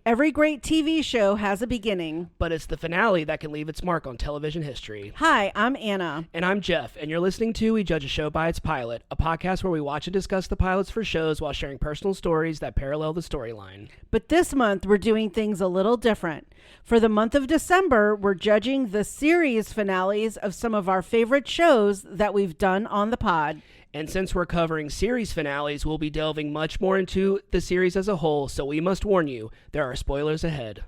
Every great TV show has a beginning. But it's the finale that can leave its mark on television history. Hi, I'm Anna. And I'm Jeff, and you're listening to We Judge a Show by Its Pilot, a podcast where we watch and discuss the pilots for shows while sharing personal stories that parallel the storyline. But this month, we're doing things a little different. For the month of December, we're judging the series finales of some of our favorite shows that we've done on the pod. And since we're covering series finales, we'll be delving much more into the series as a whole, so we must warn you, there are spoilers ahead.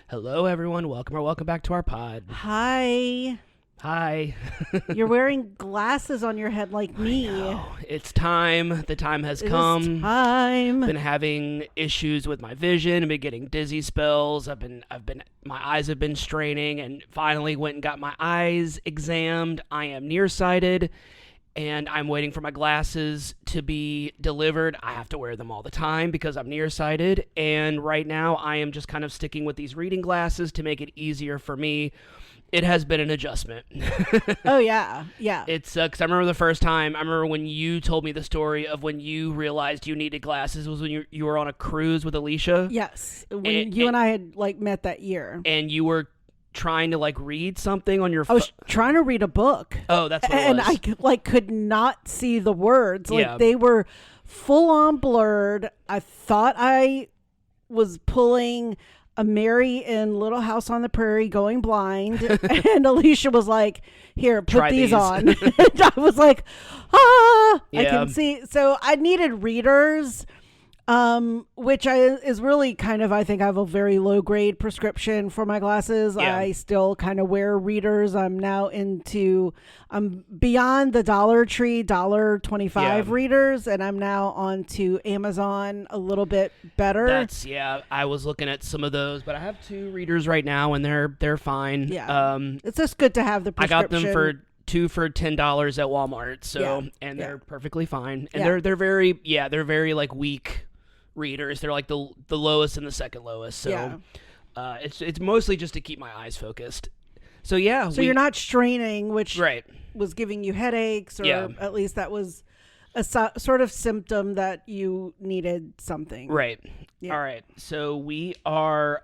Hello, everyone. Welcome back to our pod. Hi. Hi. You're wearing glasses on your head like me. I know. It's time. The time has come. It's time. Been having issues with my vision. I've been getting dizzy spells. My eyes have been straining, and finally went and got my eyes examined. I am nearsighted, and I'm waiting for my glasses to be delivered. I have to wear them all the time because I'm nearsighted, and right now I am just kind of sticking with these reading glasses to make it easier for me. It has been an adjustment. Oh, yeah. Yeah. It's because I remember the first time, I remember when you told me the story of when you realized you needed glasses was when you were on a cruise with Alicia. Yes. When you and I had met that year. And you were trying to read something on your phone. I was trying to read a book. Oh, that's what it was. And I could not see the words. Yeah. They were full on blurred. I thought I was pulling a Mary in Little House on the Prairie going blind. And Alicia was like, here, put these on. And I was like, I can see. So I needed readers, which is really kind of, I think I have a very low grade prescription for my glasses. Yeah. I still kind of wear readers. I'm beyond the Dollar Tree, $1.25 readers, and I'm now on to Amazon a little bit better. I was looking at some of those, but I have 2 readers right now, and they're fine. Yeah. It's just good to have the prescription. I got them for 2 for $10 at Walmart. So, and they're perfectly fine. And they're very weak readers. They're like the lowest and the second lowest. So, it's mostly just to keep my eyes focused. So you're not straining, which right. was giving you headaches, or at least that was a sort of symptom that you needed something. Right. Yeah. All right. So we are,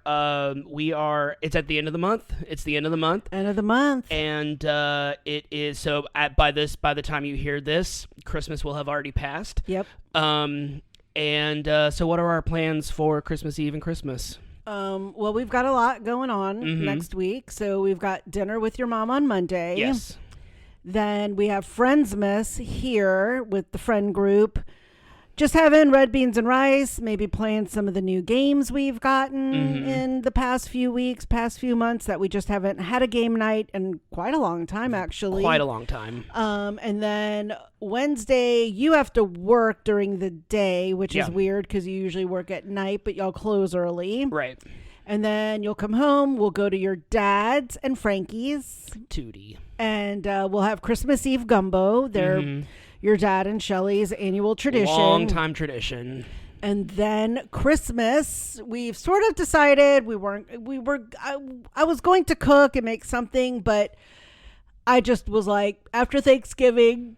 it's at the end of the month. It's the end of the month. End of the month. And it is, so by the time you hear this, Christmas will have already passed. Yep. So what are our plans for Christmas Eve and Christmas? Well, we've got a lot going on next week. So we've got dinner with your mom on Monday. Yes. Then we have Friendsmas here with the friend group. Just having red beans and rice, maybe playing some of the new games we've gotten in the past few weeks, past few months that we just haven't had a game night in quite a long time, actually. Quite a long time. And then Wednesday, you have to work during the day, which is weird because you usually work at night, but y'all close early. Right. And then you'll come home. We'll go to your dad's and Frankie's. Tootie. And we'll have Christmas Eve gumbo. They're your dad and Shelley's annual tradition. Long time tradition. And then Christmas, we've sort of decided I was going to cook and make something, but I just was like, after Thanksgiving,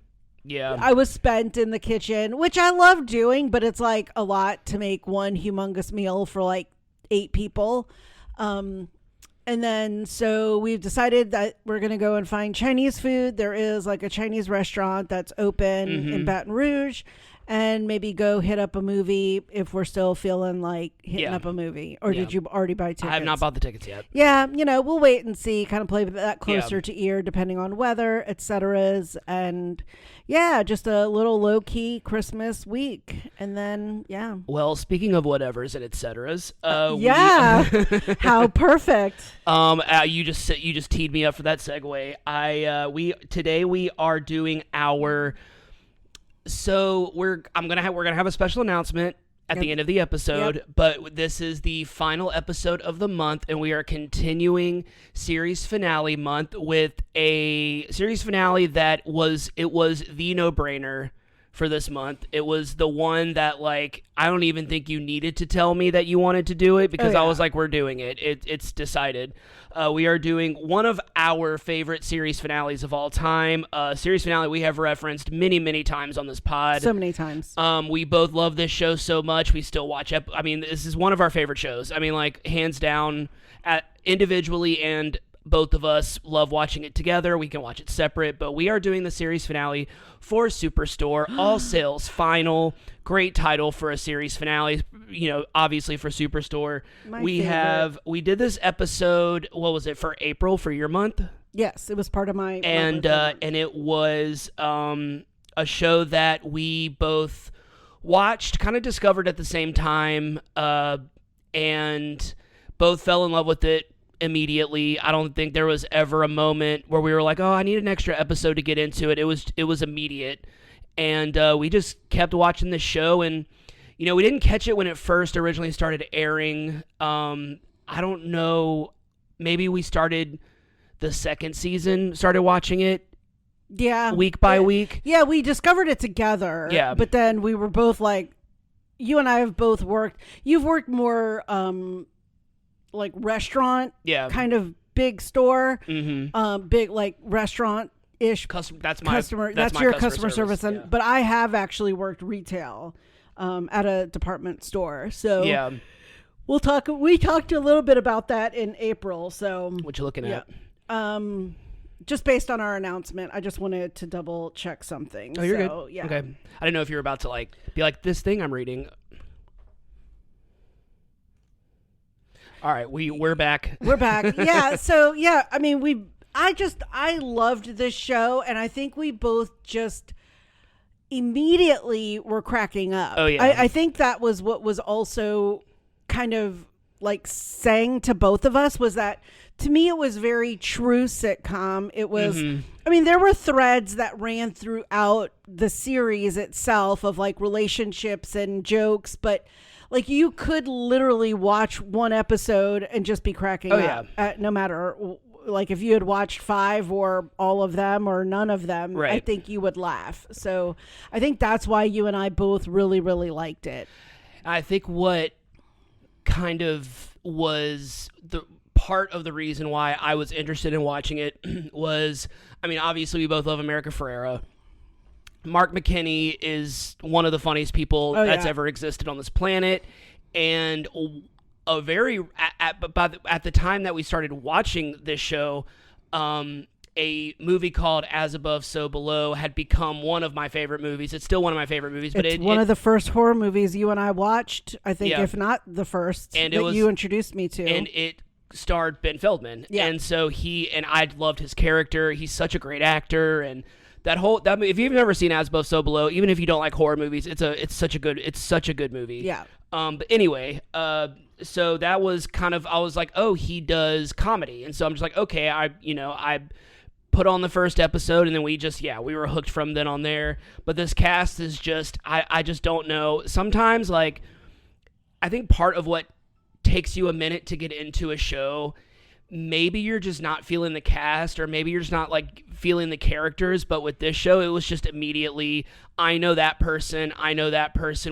I was spent in the kitchen, which I love doing, but it's like a lot to make one humongous meal for 8 people. And then, so we've decided that we're going to go and find Chinese food. There is a Chinese restaurant that's open in Baton Rouge, and maybe go hit up a movie if we're still feeling like hitting up a movie. Or did you already buy tickets? I have not bought the tickets yet. Yeah, we'll wait and see, kind of play that closer to ear depending on weather, etc. And just a little low-key Christmas week. And then, Well, speaking of whatevers and etceteras. How perfect. You just teed me up for that segue. Today we are doing our... So we're gonna have a special announcement at the end of the episode, but this is the final episode of the month, and we are continuing series finale month with a series finale that was the no-brainer for this month. It was the one that, like, I don't even think you needed to tell me that you wanted to do it, because I was like, we're doing it. It's decided. We are doing one of our favorite series finales of all time. Series finale we have referenced many, many times on this pod. So many times. We both love this show so much. We still watch it. I mean, this is one of our favorite shows. I mean, like, hands down, individually, and both of us love watching it together. We can watch it separate, but we are doing the series finale for Superstore. All Sales Final. Great title for a series finale, you know, obviously for Superstore. We did this episode, what was it, for April, for your month? Yes, it was part of my and it was a show that we both watched, kind of discovered at the same time, and both fell in love with it immediately. I don't think there was ever a moment where we were like, oh, I need an extra episode to get into it. It was immediate. And we just kept watching this show, and, you know, we didn't catch it when it first originally started airing. I don't know, maybe we started the second season, started watching it week by week. Yeah, we discovered it together. Yeah. But then we were both like, you and I have both worked, you've worked more like restaurant, kind of big store, big like restaurant-ish customer. That's your customer service. And, but I have actually worked retail at a department store. So we talked a little bit about that in April. So what you looking at? Just based on our announcement, I just wanted to double check something. Oh, you're good. Yeah. Okay. I didn't know if you were about to like be like, this thing I'm reading. All right, we're back. We're back. Yeah. So yeah, I mean, I loved this show, and I think we both just immediately were cracking up. Oh yeah. I think that was what was also kind of like saying to both of us, was that to me it was very true sitcom. It was, I mean, there were threads that ran throughout the series itself of like relationships and jokes, but like you could literally watch one episode and just be cracking up. No matter, like if you had watched 5 or all of them or none of them, right. I think you would laugh. So I think that's why you and I both really, really liked it. I think what kind of was the part of the reason why I was interested in watching it was, I mean, obviously we both love America Ferrera. Mark McKinney is one of the funniest people that's ever existed on this planet, and at the time that we started watching this show, a movie called As Above, So Below had become one of my favorite movies. It's still one of my favorite movies, but it's one of the first horror movies you and I watched. I think, if not the first, and that you introduced me to, and it starred Ben Feldman, and so I loved his character. He's such a great actor, and that if you've never seen As Above, So Below, even if you don't like horror movies, it's such a good movie. Yeah. But anyway, so that was kind of, I was like, oh, he does comedy, and so I'm just like, okay, I put on the first episode, and then we were hooked from then on there. But this cast is just, I just don't know. Sometimes, like, I think part of what takes you a minute to get into a show, maybe you're just not feeling the cast, or maybe you're just not like feeling the characters. But with this show, it was just immediately, I know that person,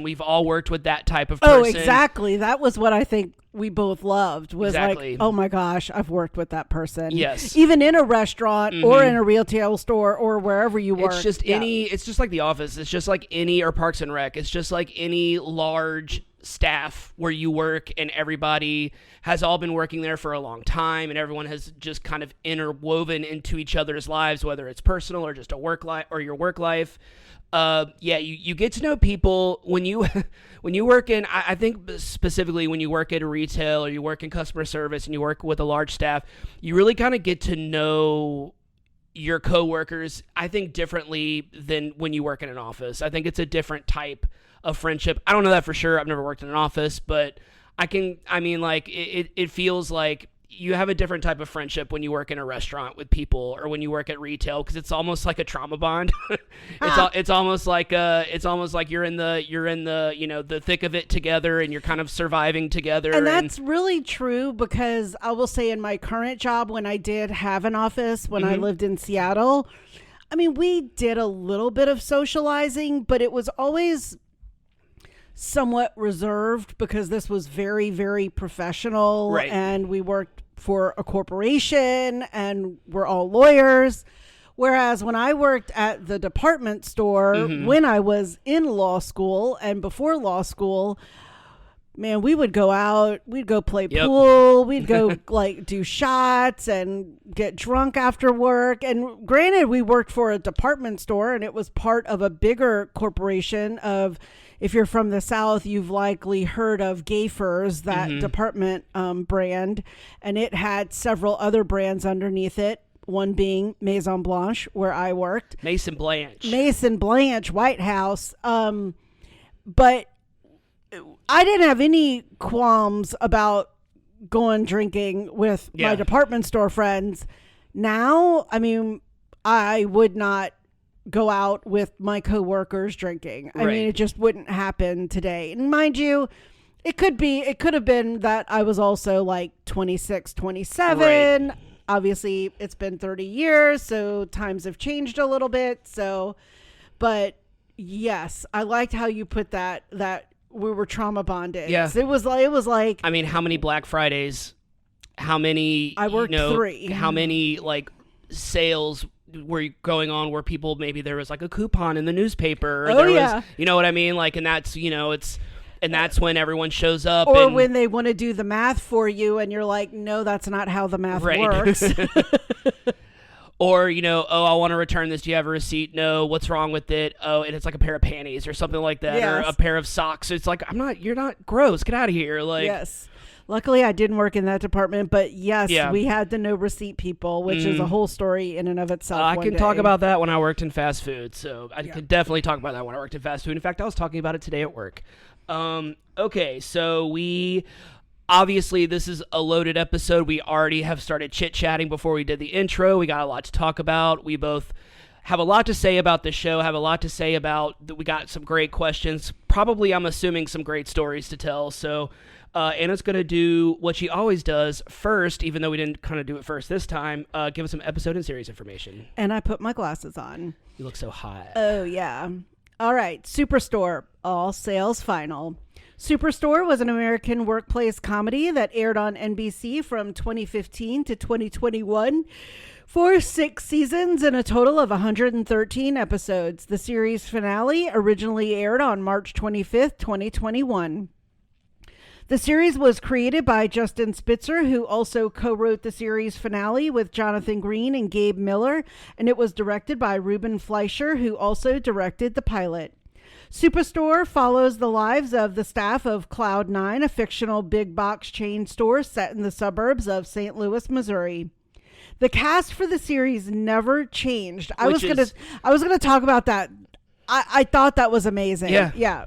we've all worked with that type of person. Oh, exactly. That was what I think we both loved, was like, oh my gosh, I've worked with that person. Yes. Even in a restaurant or in a retail store or wherever you work. It's just it's just like The Office. It's just like or Parks and Rec. It's just like any large staff where you work, and everybody has all been working there for a long time, and everyone has just kind of interwoven into each other's lives, whether it's personal or just a work life or your work life. You get to know people when you work in, I think specifically when you work at a retail or you work in customer service and you work with a large staff, you really kind of get to know your coworkers, I think, differently than when you work in an office. I think it's a different type of friendship. I don't know that for sure. I've never worked in an office, but it feels like you have a different type of friendship when you work in a restaurant with people, or when you work at retail, because it's almost like a trauma bond. It's almost like you're in the the thick of it together, and you're kind of surviving together. And that's really true, because I will say in my current job, when I did have an office, when I lived in Seattle, I mean, we did a little bit of socializing, but it was always somewhat reserved because this was very, very professional. Right. And we worked for a corporation and we're all lawyers. Whereas when I worked at the department store, when I was in law school and before law school, man, we would go out, we'd go play pool, we'd go like do shots and get drunk after work. And granted, we worked for a department store and it was part of a bigger corporation of, if you're from the South, you've likely heard of Gayfers, that department brand, and it had several other brands underneath it. One being Maison Blanche, where I worked. Mason Blanche, White House. But I didn't have any qualms about going drinking with my department store friends. Now, I mean, I would not go out with my coworkers drinking. I mean, it just wouldn't happen today. And mind you, it could have been that I was also like 26, 27. Right. Obviously, it's been 30 years, so times have changed a little bit. So, but yes, I liked how you put that we were trauma bonded. Yeah. It was like, I mean, how many Black Fridays, how many, I worked 3. How many like sales were going on where people, maybe there was like a coupon in the newspaper, or was, you know what I mean? Like, and that's, and that's when everyone shows up. Or when they want to do the math for you and you're like, no, that's not how the math works. Or, I want to return this. Do you have a receipt? No. What's wrong with it? Oh, and it's like a pair of panties or something like that. Yes. Or a pair of socks. It's like, you're not gross. Get out of here. Like, yes. Luckily, I didn't work in that department, but yes, we had the no receipt people, which is a whole story in and of itself. I can talk about that when I worked in fast food. So I could definitely talk about that when I worked in fast food. In fact, I was talking about it today at work. Okay, so obviously this is a loaded episode. We already have started chit-chatting before we did the intro. We got a lot to talk about. We both have a lot to say about the show, have a lot to say about, we got some great questions. Probably, I'm assuming, some great stories to tell. So Anna's going to do what she always does first, even though we didn't kind of do it first this time, give us some episode and series information. And I put my glasses on. You look so hot. Oh, yeah. All right. Superstore, all sales final. Superstore was an American workplace comedy that aired on NBC from 2015 to 2021 for 6 seasons and a total of 113 episodes. The series finale originally aired on March 25th, 2021. The series was created by Justin Spitzer, who also co-wrote the series finale with Jonathan Green and Gabe Miller, and it was directed by Ruben Fleischer, who also directed the pilot. Superstore follows the lives of the staff of Cloud9, a fictional big box chain store set in the suburbs of St. Louis, Missouri. The cast for the series never changed. I was gonna talk about that. I thought that was amazing. Yeah.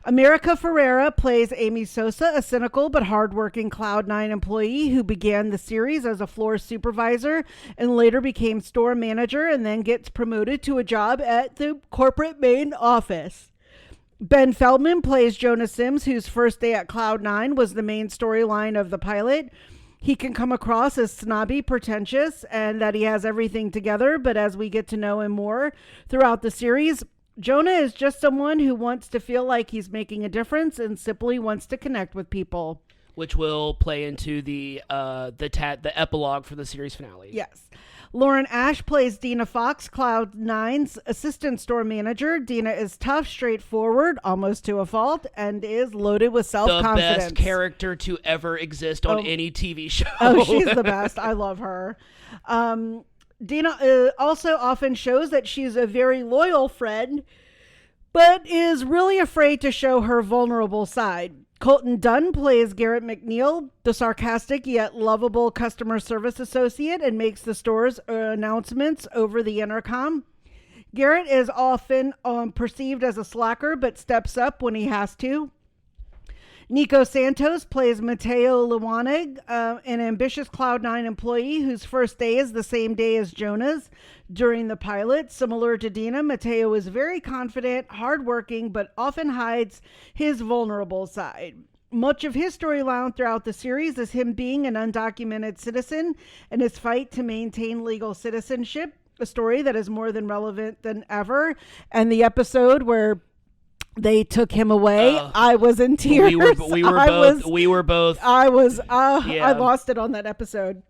America Ferrera plays Amy Sosa, a cynical but hardworking Cloud9 employee who began the series as a floor supervisor and later became store manager and then gets promoted to a job at the corporate main office. Ben Feldman plays Jonah Sims, whose first day at Cloud9 was the main storyline of the pilot. He can come across as snobby, pretentious, and that he has everything together, but as we get to know him more throughout the series, Jonah is just someone who wants to feel like he's making a difference and simply wants to connect with people. Which will play into the epilogue for the series finale. Yes. Lauren Ash plays Dina Fox, Cloud9's assistant store manager. Dina is tough, straightforward, almost to a fault, and is loaded with self-confidence. The best character to ever exist on any TV show. Oh, she's the best. I love her. Dina also often shows that she's a very loyal friend, but is really afraid to show her vulnerable side. Colton Dunn plays Garrett McNeil, the sarcastic yet lovable customer service associate, and makes the store's announcements over the intercom. Garrett is often perceived as a slacker, but steps up when he has to. Nico Santos plays Mateo Lewanig, an ambitious Cloud9 employee whose first day is the same day as Jonah's. During the pilot, similar to Dina, Mateo is very confident, hardworking, but often hides his vulnerable side. Much of his storyline throughout the series is him being an undocumented citizen and his fight to maintain legal citizenship. a story that is more than relevant than ever. And the episode where they took him away, I was in tears. We were both. I lost it on that episode.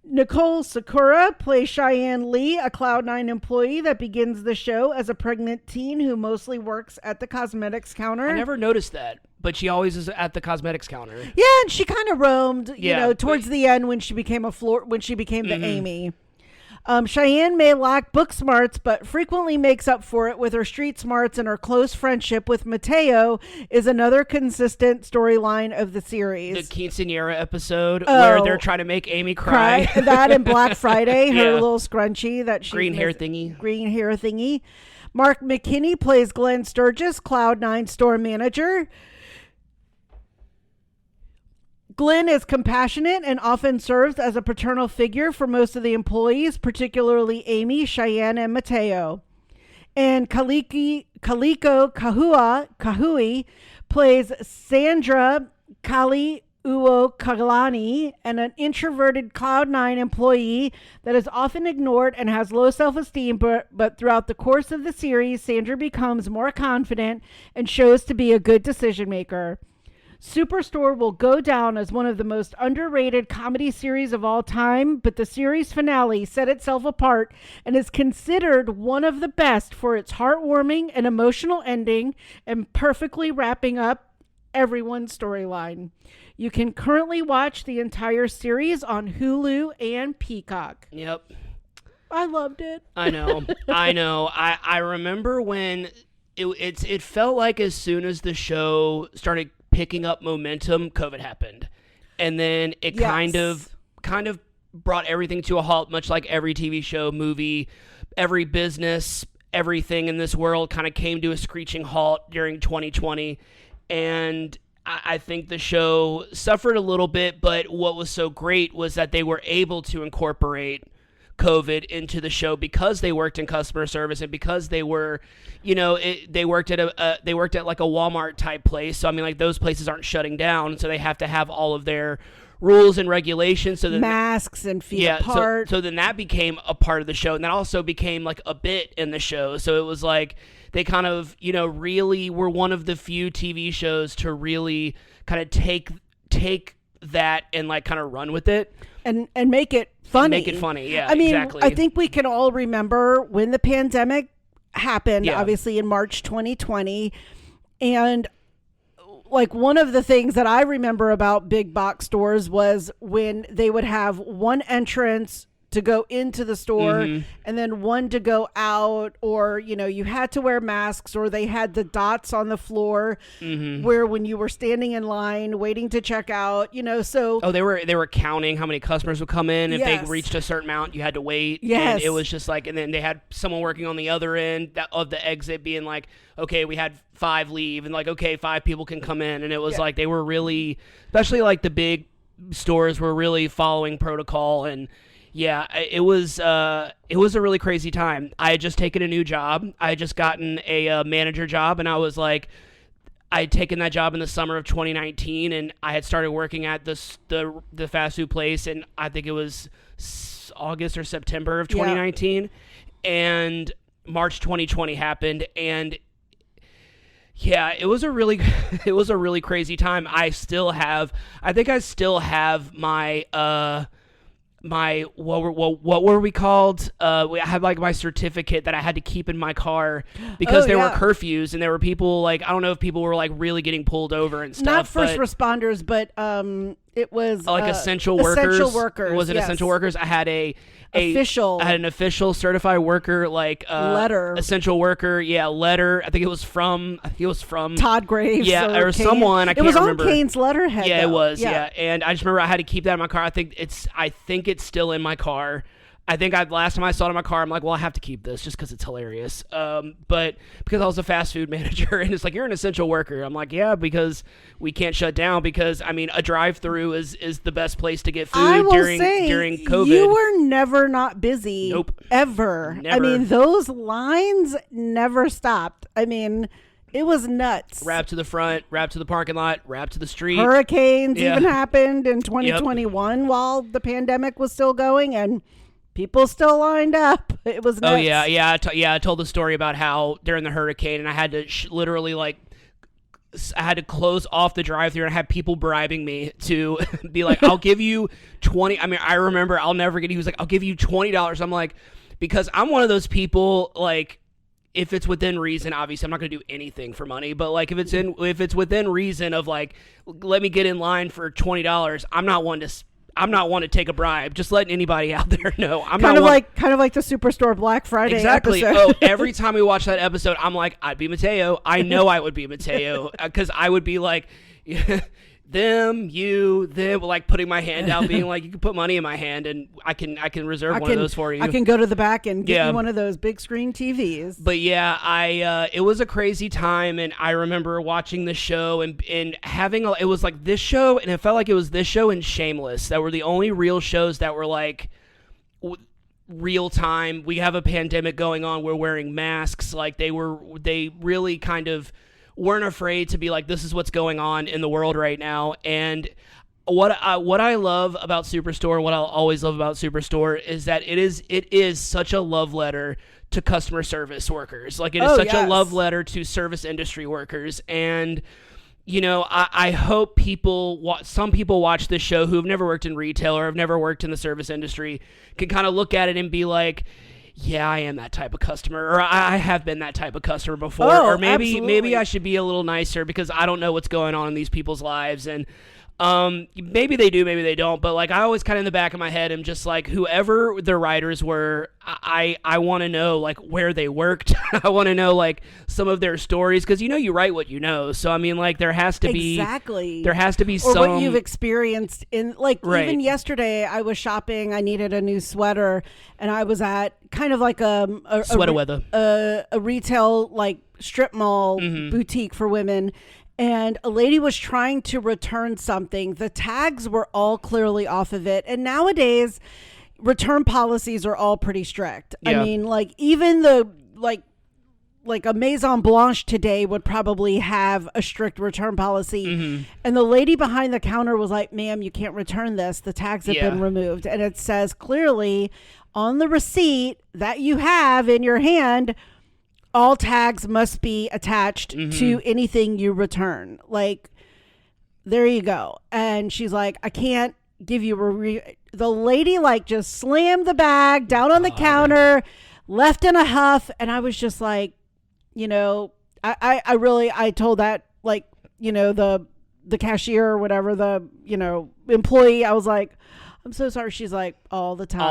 Nicole Sakura plays Cheyenne Lee, a Cloud9 employee that begins the show as a pregnant teen who mostly works at the cosmetics counter. I never noticed that, but she always is at the cosmetics counter. Yeah, and she kind of roamed, towards the end when she became the Amy. Cheyenne may lack book smarts, but frequently makes up for it with her street smarts, and her close friendship with Mateo is another consistent storyline of the series. The quinceanera episode where they're trying to make Amy cry. That and Black Friday, her little scrunchie that she green hair thingy. Mark McKinney plays Glenn Sturgis, Cloud9 store manager. Glenn is compassionate and often serves as a paternal figure for most of the employees, particularly Amy, Cheyenne, and Mateo. And Kaliko Kahui plays Sandra Kali Kalani, and an introverted Cloud9 employee that is often ignored and has low self-esteem, but throughout the course of the series, Sandra becomes more confident and shows to be a good decision maker. Superstore will go down as one of the most underrated comedy series of all time, but the series finale set itself apart and is considered one of the best for its heartwarming and emotional ending and perfectly wrapping up everyone's storyline. You can currently watch the entire series on Hulu and Peacock. Yep. I loved it. I know. I remember when it felt like as soon as the show started picking up momentum, COVID happened, and then it kind of brought everything to a halt, much like every TV show, movie, every business, everything in this world kind of came to a screeching halt during 2020. And I think the show suffered a little bit, but what was so great was that they were able to incorporate COVID into the show because they worked in customer service and because they were, they worked at like a Walmart type place. So I mean, like, those places aren't shutting down, so they have to have all of their rules and regulations. So that masks and feet apart. So then that became a part of the show, and that also became like a bit in the show. So it was like they kind of, really were one of the few TV shows to really kind of take that and like kind of run with it and make it funny. Yeah, I mean, exactly. I think we can all remember when the pandemic happened, obviously in March 2020. And like, one of the things that I remember about big box stores was when they would have one entrance to go into the store and then one to go out, or you had to wear masks, or they had the dots on the floor where when you were standing in line waiting to check out, so they were counting how many customers would come in. If they reached a certain amount, you had to wait. And it was just like, and then they had someone working on the other end of the exit being like, okay, we had 5 leave, and like, okay, 5 people can come in. And it was like, they were really, especially like the big stores, were really following protocol. And yeah, it was a really crazy time. I had just taken a new job. I had just gotten a manager job, and I was like, I had taken that job in the summer of 2019, and I had started working at the fast food place, and I think it was August or September of 2019, and March 2020 happened, and yeah, it was a really crazy time. I think I still have my what were we called? I had like my certificate that I had to keep in my car because there were curfews, and there were people, like, I don't know if people were like really getting pulled over and stuff. Not first responders, but it was like essential workers. Essential workers. Was it essential workers? I had an official certified worker, like letter, essential worker, letter. I think it was from Todd Graves, or someone. I can't remember. It was on Kane's letterhead. Yeah, though. It was. Yeah, and I just remember I had to keep that in my car. I think it's still in my car. I think last time I saw it in my car, I'm like, well, I have to keep this just because it's hilarious. But because I was a fast food manager, and it's like, you're an essential worker. I'm like, yeah, because we can't shut down, because I mean, a drive-through is the best place to get food during COVID. You were never not busy. Nope. Ever. Never. I mean, those lines never stopped. I mean, it was nuts. Wrap to the front, wrap to the parking lot, wrap to the street. Hurricanes even happened in 2021 while the pandemic was still going, and people still lined up. It was nuts. Oh yeah. I told the story about how during the hurricane, and I had to literally like, I had to close off the drive-thru, and I had people bribing me to be like, I'll give you 20. I mean, I remember, I'll never forget. He was like, I'll give you $20. I'm like, because I'm one of those people, like, if it's within reason, obviously I'm not going to do anything for money, but like if it's within reason of like, let me get in line for $20, I'm not one to take a bribe. Just letting anybody out there know. I'm kind not of like the Superstore Black Friday exactly. episode. Every time we watch that episode, I'm like, I'd be Mateo. I know I would be Mateo because I would be like, them, like putting my hand out, being like, you can put money in my hand, and I can reserve one of those for you. I can go to the back and get you one of those big screen TVs. But yeah, it was a crazy time, and I remember watching the show and having it was like this show, and it felt like it was this show and Shameless that were the only real shows that were like real time. We have a pandemic going on. We're wearing masks. Like they really kind of weren't afraid to be like, this is what's going on in the world right now. And what I love about Superstore, what I'll always love about Superstore, is that it is such a love letter to customer service workers. Like it is such a love letter to service industry workers. And you know, I hope some people watch this show who have never worked in retail or have never worked in the service industry can kind of look at it and be like, yeah, I am that type of customer, or I have been that type of customer before, or maybe I should be a little nicer because I don't know what's going on in these people's lives. And maybe they do, maybe they don't, but like I always kind of in the back of my head am just like, whoever the writers were, I want to know like where they worked. I want to know like some of their stories, because you write what you know. So I mean, like there has to be or some, what you've experienced in like even yesterday I was shopping. I needed a new sweater, and I was at kind of like a retail like strip mall boutique for women. And a lady was trying to return something. The tags were all clearly off of it. And nowadays, return policies are all pretty strict. Yeah. I mean, like even the like a Maison Blanche today would probably have a strict return policy. Mm-hmm. And the lady behind the counter was like, ma'am, you can't return this. The tags have been removed. And it says clearly on the receipt that you have in your hand, all tags must be attached to anything you return. Like, there you go. And she's like, I can't give you the lady like just slammed the bag down on the counter, left in a huff. And I was just like, I told that, like, the cashier or whatever, the, employee, I was like, I'm so sorry. She's like, all the time.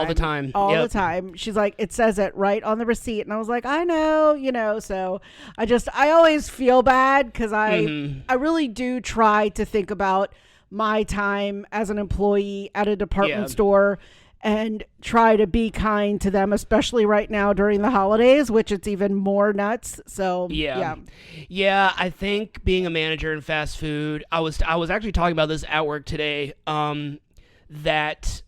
All the time. She's like, it says it right on the receipt. And I was like, I know, so I always feel bad because I really do try to think about my time as an employee at a department store and try to be kind to them, especially right now during the holidays, which it's even more nuts. So yeah. I think being a manager in fast food, I was actually talking about this at work today. That,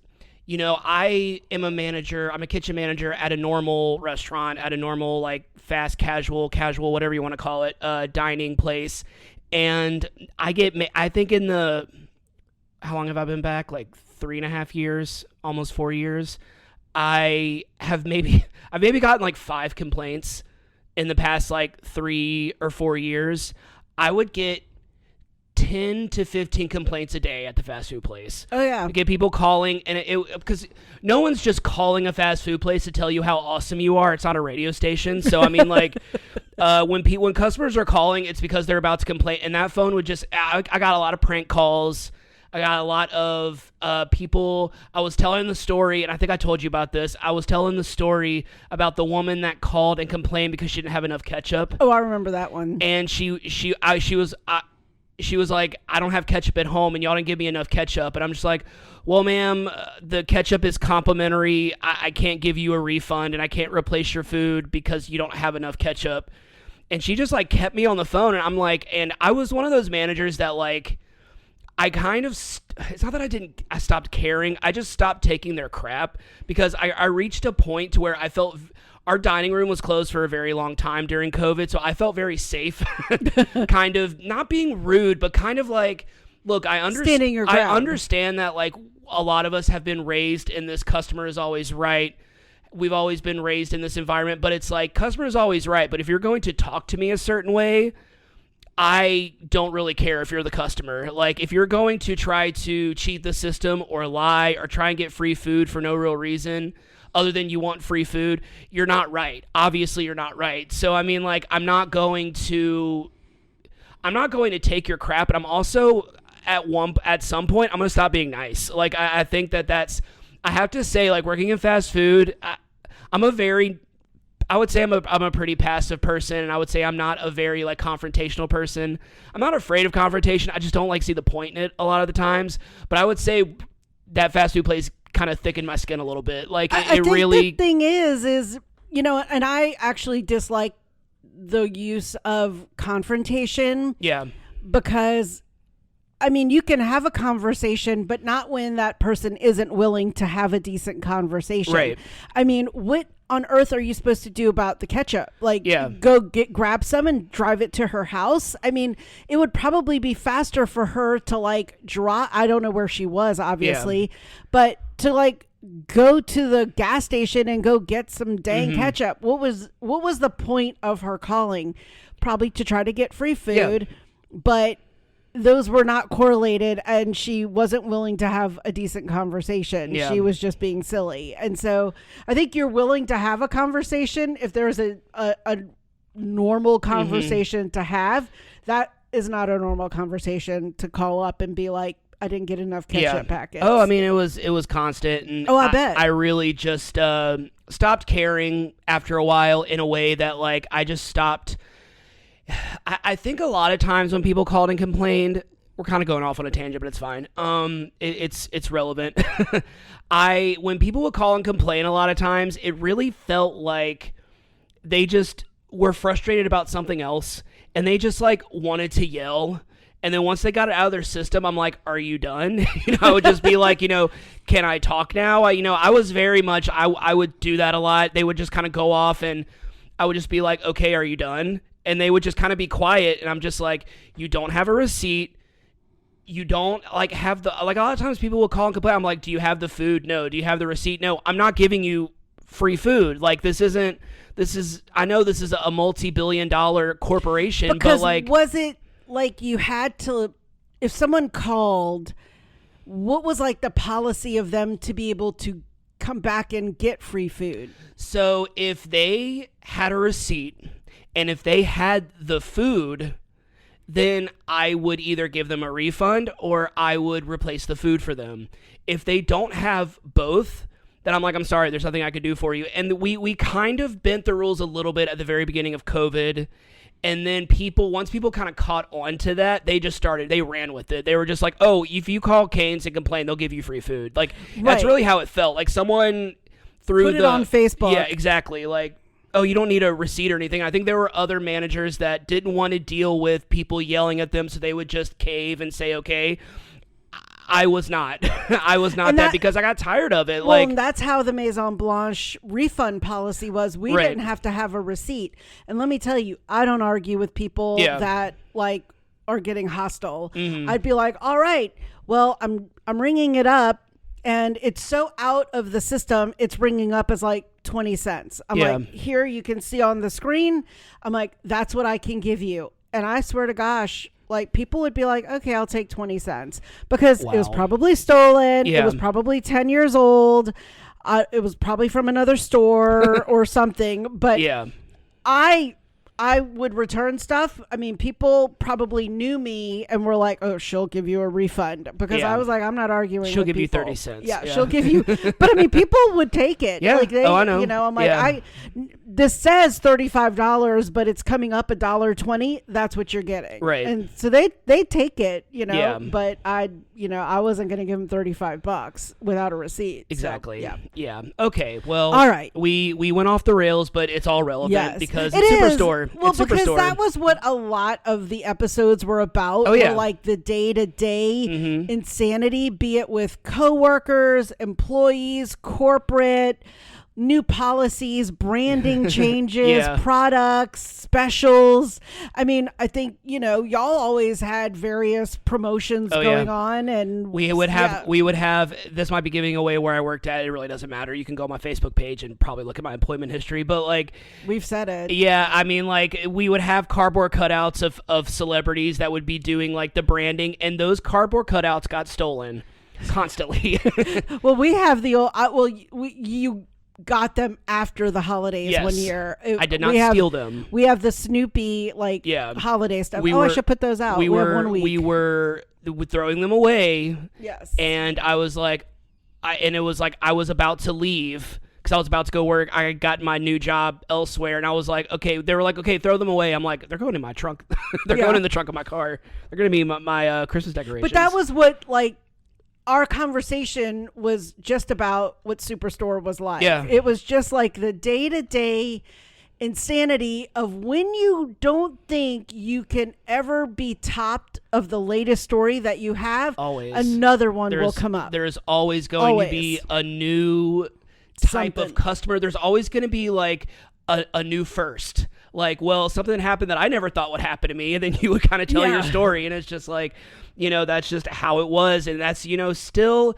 I am a manager. I'm a kitchen manager at a normal restaurant, at a normal, like, fast casual, whatever you want to call it, dining place. And I think how long have I been back? Like 3.5 years, almost 4 years. I've maybe gotten like 5 complaints in the past like 3 or 4 years. I would get 10 to 15 complaints a day at the fast food place. Oh yeah. I get people calling, and because no one's just calling a fast food place to tell you how awesome you are. It's not a radio station. So I mean, like, when customers are calling, it's because they're about to complain, and that phone would just. I got a lot of prank calls. I got a lot of people. I was telling the story, and I think I told you about this. I was telling the story about the woman that called and complained because she didn't have enough ketchup. Oh, I remember that one. And she was like, I don't have ketchup at home, and y'all didn't give me enough ketchup. And I'm just like, well, ma'am, the ketchup is complimentary. I can't give you a refund, and I can't replace your food because you don't have enough ketchup. And she just, like, kept me on the phone, and I'm like, and I was one of those managers that, like, I kind of, it's not that I stopped caring. I just stopped taking their crap because I reached a point to where I felt our dining room was closed for a very long time during COVID, so I felt very safe, kind of not being rude, but kind of like, look, I understand that like a lot of us have been raised in this customer is always right we've always been raised in this environment, but it's like customer is always right. But if you're going to talk to me a certain way, I don't really care if you're the customer. Like, if you're going to try to cheat the system or lie or try and get free food for no real reason other than you want free food, you're not right. Obviously, you're not right. So, I mean, like, I'm not going to take your crap, and I'm also at some point, I'm going to stop being nice. Like, I think that's, I have to say, like, working in fast food, I would say I'm a pretty passive person, and I would say I'm not a very like confrontational person. I'm not afraid of confrontation. I just don't like see the point in it a lot of the times. But I would say that fast food place kind of thickened my skin a little bit. Like I think really. The thing is you know, and I actually dislike the use of confrontation. Yeah. Because I mean, you can have a conversation, but not when that person isn't willing to have a decent conversation. Right. I mean, what on earth are you supposed to do about the ketchup? Like, go grab some and drive it to her house? I mean, it would probably be faster for her to like I don't know where she was, obviously, but to like go to the gas station and go get some dang ketchup. What was the point of her calling? Probably to try to get free food, but those were not correlated, and she wasn't willing to have a decent conversation. She was just being silly. And so I think you're willing to have a conversation if there's a normal conversation to have. That is not a normal conversation to call up and be like, I didn't get enough ketchup packets. Oh, I mean, it was constant. And I bet. I really just stopped caring after a while in a way that like I just stopped. I think a lot of times when people called and complained, we're kind of going off on a tangent, but it's fine. It's relevant. When people would call and complain a lot of times, it really felt like they just were frustrated about something else and they just like wanted to yell. And then once they got it out of their system, I'm like, are you done? I would just be like, can I talk now? I was very much, I would do that a lot. They would just kind of go off and I would just be like, okay, are you done? And they would just kind of be quiet. And I'm just like, you don't have a receipt. You don't like have a lot of times people will call and complain. I'm like, do you have the food? No. Do you have the receipt? No. I'm not giving you free food. Like I know this is a multi-billion-dollar corporation, because but like, was it like you had to, if someone called, what was like the policy of them to be able to come back and get free food? So if they had a receipt, and if they had the food, then I would either give them a refund or I would replace the food for them. If they don't have both, then I'm like, I'm sorry, there's nothing I could do for you. And we kind of bent the rules a little bit at the very beginning of COVID. And then once people kind of caught on to that, they ran with it. They were just like, oh, if you call Cane's and complain, they'll give you free food. Like, That's really how it felt. Like someone put it on Facebook. Yeah, exactly. Like, oh, you don't need a receipt or anything. I think there were other managers that didn't want to deal with people yelling at them, so they would just cave and say, okay. I was not. I was not that because I got tired of it. Well, and that's how the Maison Blanche refund policy was. We didn't have to have a receipt. And let me tell you, I don't argue with people that like are getting hostile. I'd be like, all right, well, I'm ringing it up. And it's so out of the system, it's ringing up as like 20 cents. I'm like, here, you can see on the screen. I'm like, that's what I can give you. And I swear to gosh, like people would be like, okay, I'll take 20 cents because it was probably stolen. It was probably 10 years old. It was probably from another store or something. But I would return stuff. I mean, people probably knew me and were like, oh, she'll give you a refund. Because I was like, I'm not arguing She'll with give people. you 30 cents. Yeah, she'll give you. But I mean, people would take it. Yeah. Like I know. I'm like, this says $35, but it's coming up $1.20. That's what you're getting. Right. And so they take it, but I wasn't going to give them $35 without a receipt. Exactly. So, yeah. Okay. Well, all right. We went off the rails, but it's all relevant because it's Superstore. Well, because Superstore. that was what a lot of the episodes were about. Oh, yeah. Were like the day-to-day insanity, be it with coworkers, employees, corporate, new policies, branding changes, Yeah. products, specials. I mean, I think, y'all always had various promotions going on, and we would have, this might be giving away where I worked at. It really doesn't matter. You can go on my Facebook page and probably look at my employment history, but like, we've said it. Yeah, I mean, like, we would have cardboard cutouts of celebrities that would be doing like the branding, and those cardboard cutouts got stolen constantly. Well, we have the old. You got them after the holidays Yes. one year. I did not steal them. We have the Snoopy holiday stuff. I should put those out. We have 1 week. We were throwing them away. Yes. And I was like, I was about to leave because I was about to go work. I got my new job elsewhere, and I was like, okay. They were like, okay, throw them away. I'm like, they're going in my trunk. They're going in the trunk of my car. They're going to be my Christmas decorations. But that was what our conversation was just about what Superstore was like. Yeah. It was just like the day-to-day insanity of when you don't think you can ever be topped of the latest story that you have, always another one will come up. There's always going to be a new type of customer. There's always going to be like a new first. Like, well, something happened that I never thought would happen to me, and then you would kind of tell your story, and it's just like, that's just how it was. And that's, still,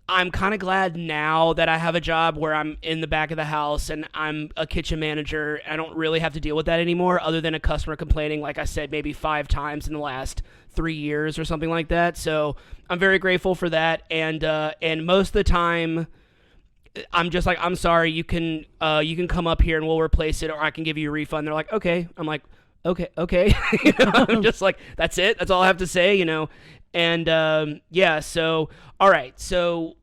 I'm kind of glad now that I have a job where I'm in the back of the house and I'm a kitchen manager. I don't really have to deal with that anymore, other than a customer complaining, like I said, maybe 5 times in the last 3 years or something like that. So I'm very grateful for that. And most of the time, I'm just like, I'm sorry, you can come up here and we'll replace it, or I can give you a refund. They're like, okay. I'm like, okay. I'm just like, that's it. That's all I have to say, And so all right. So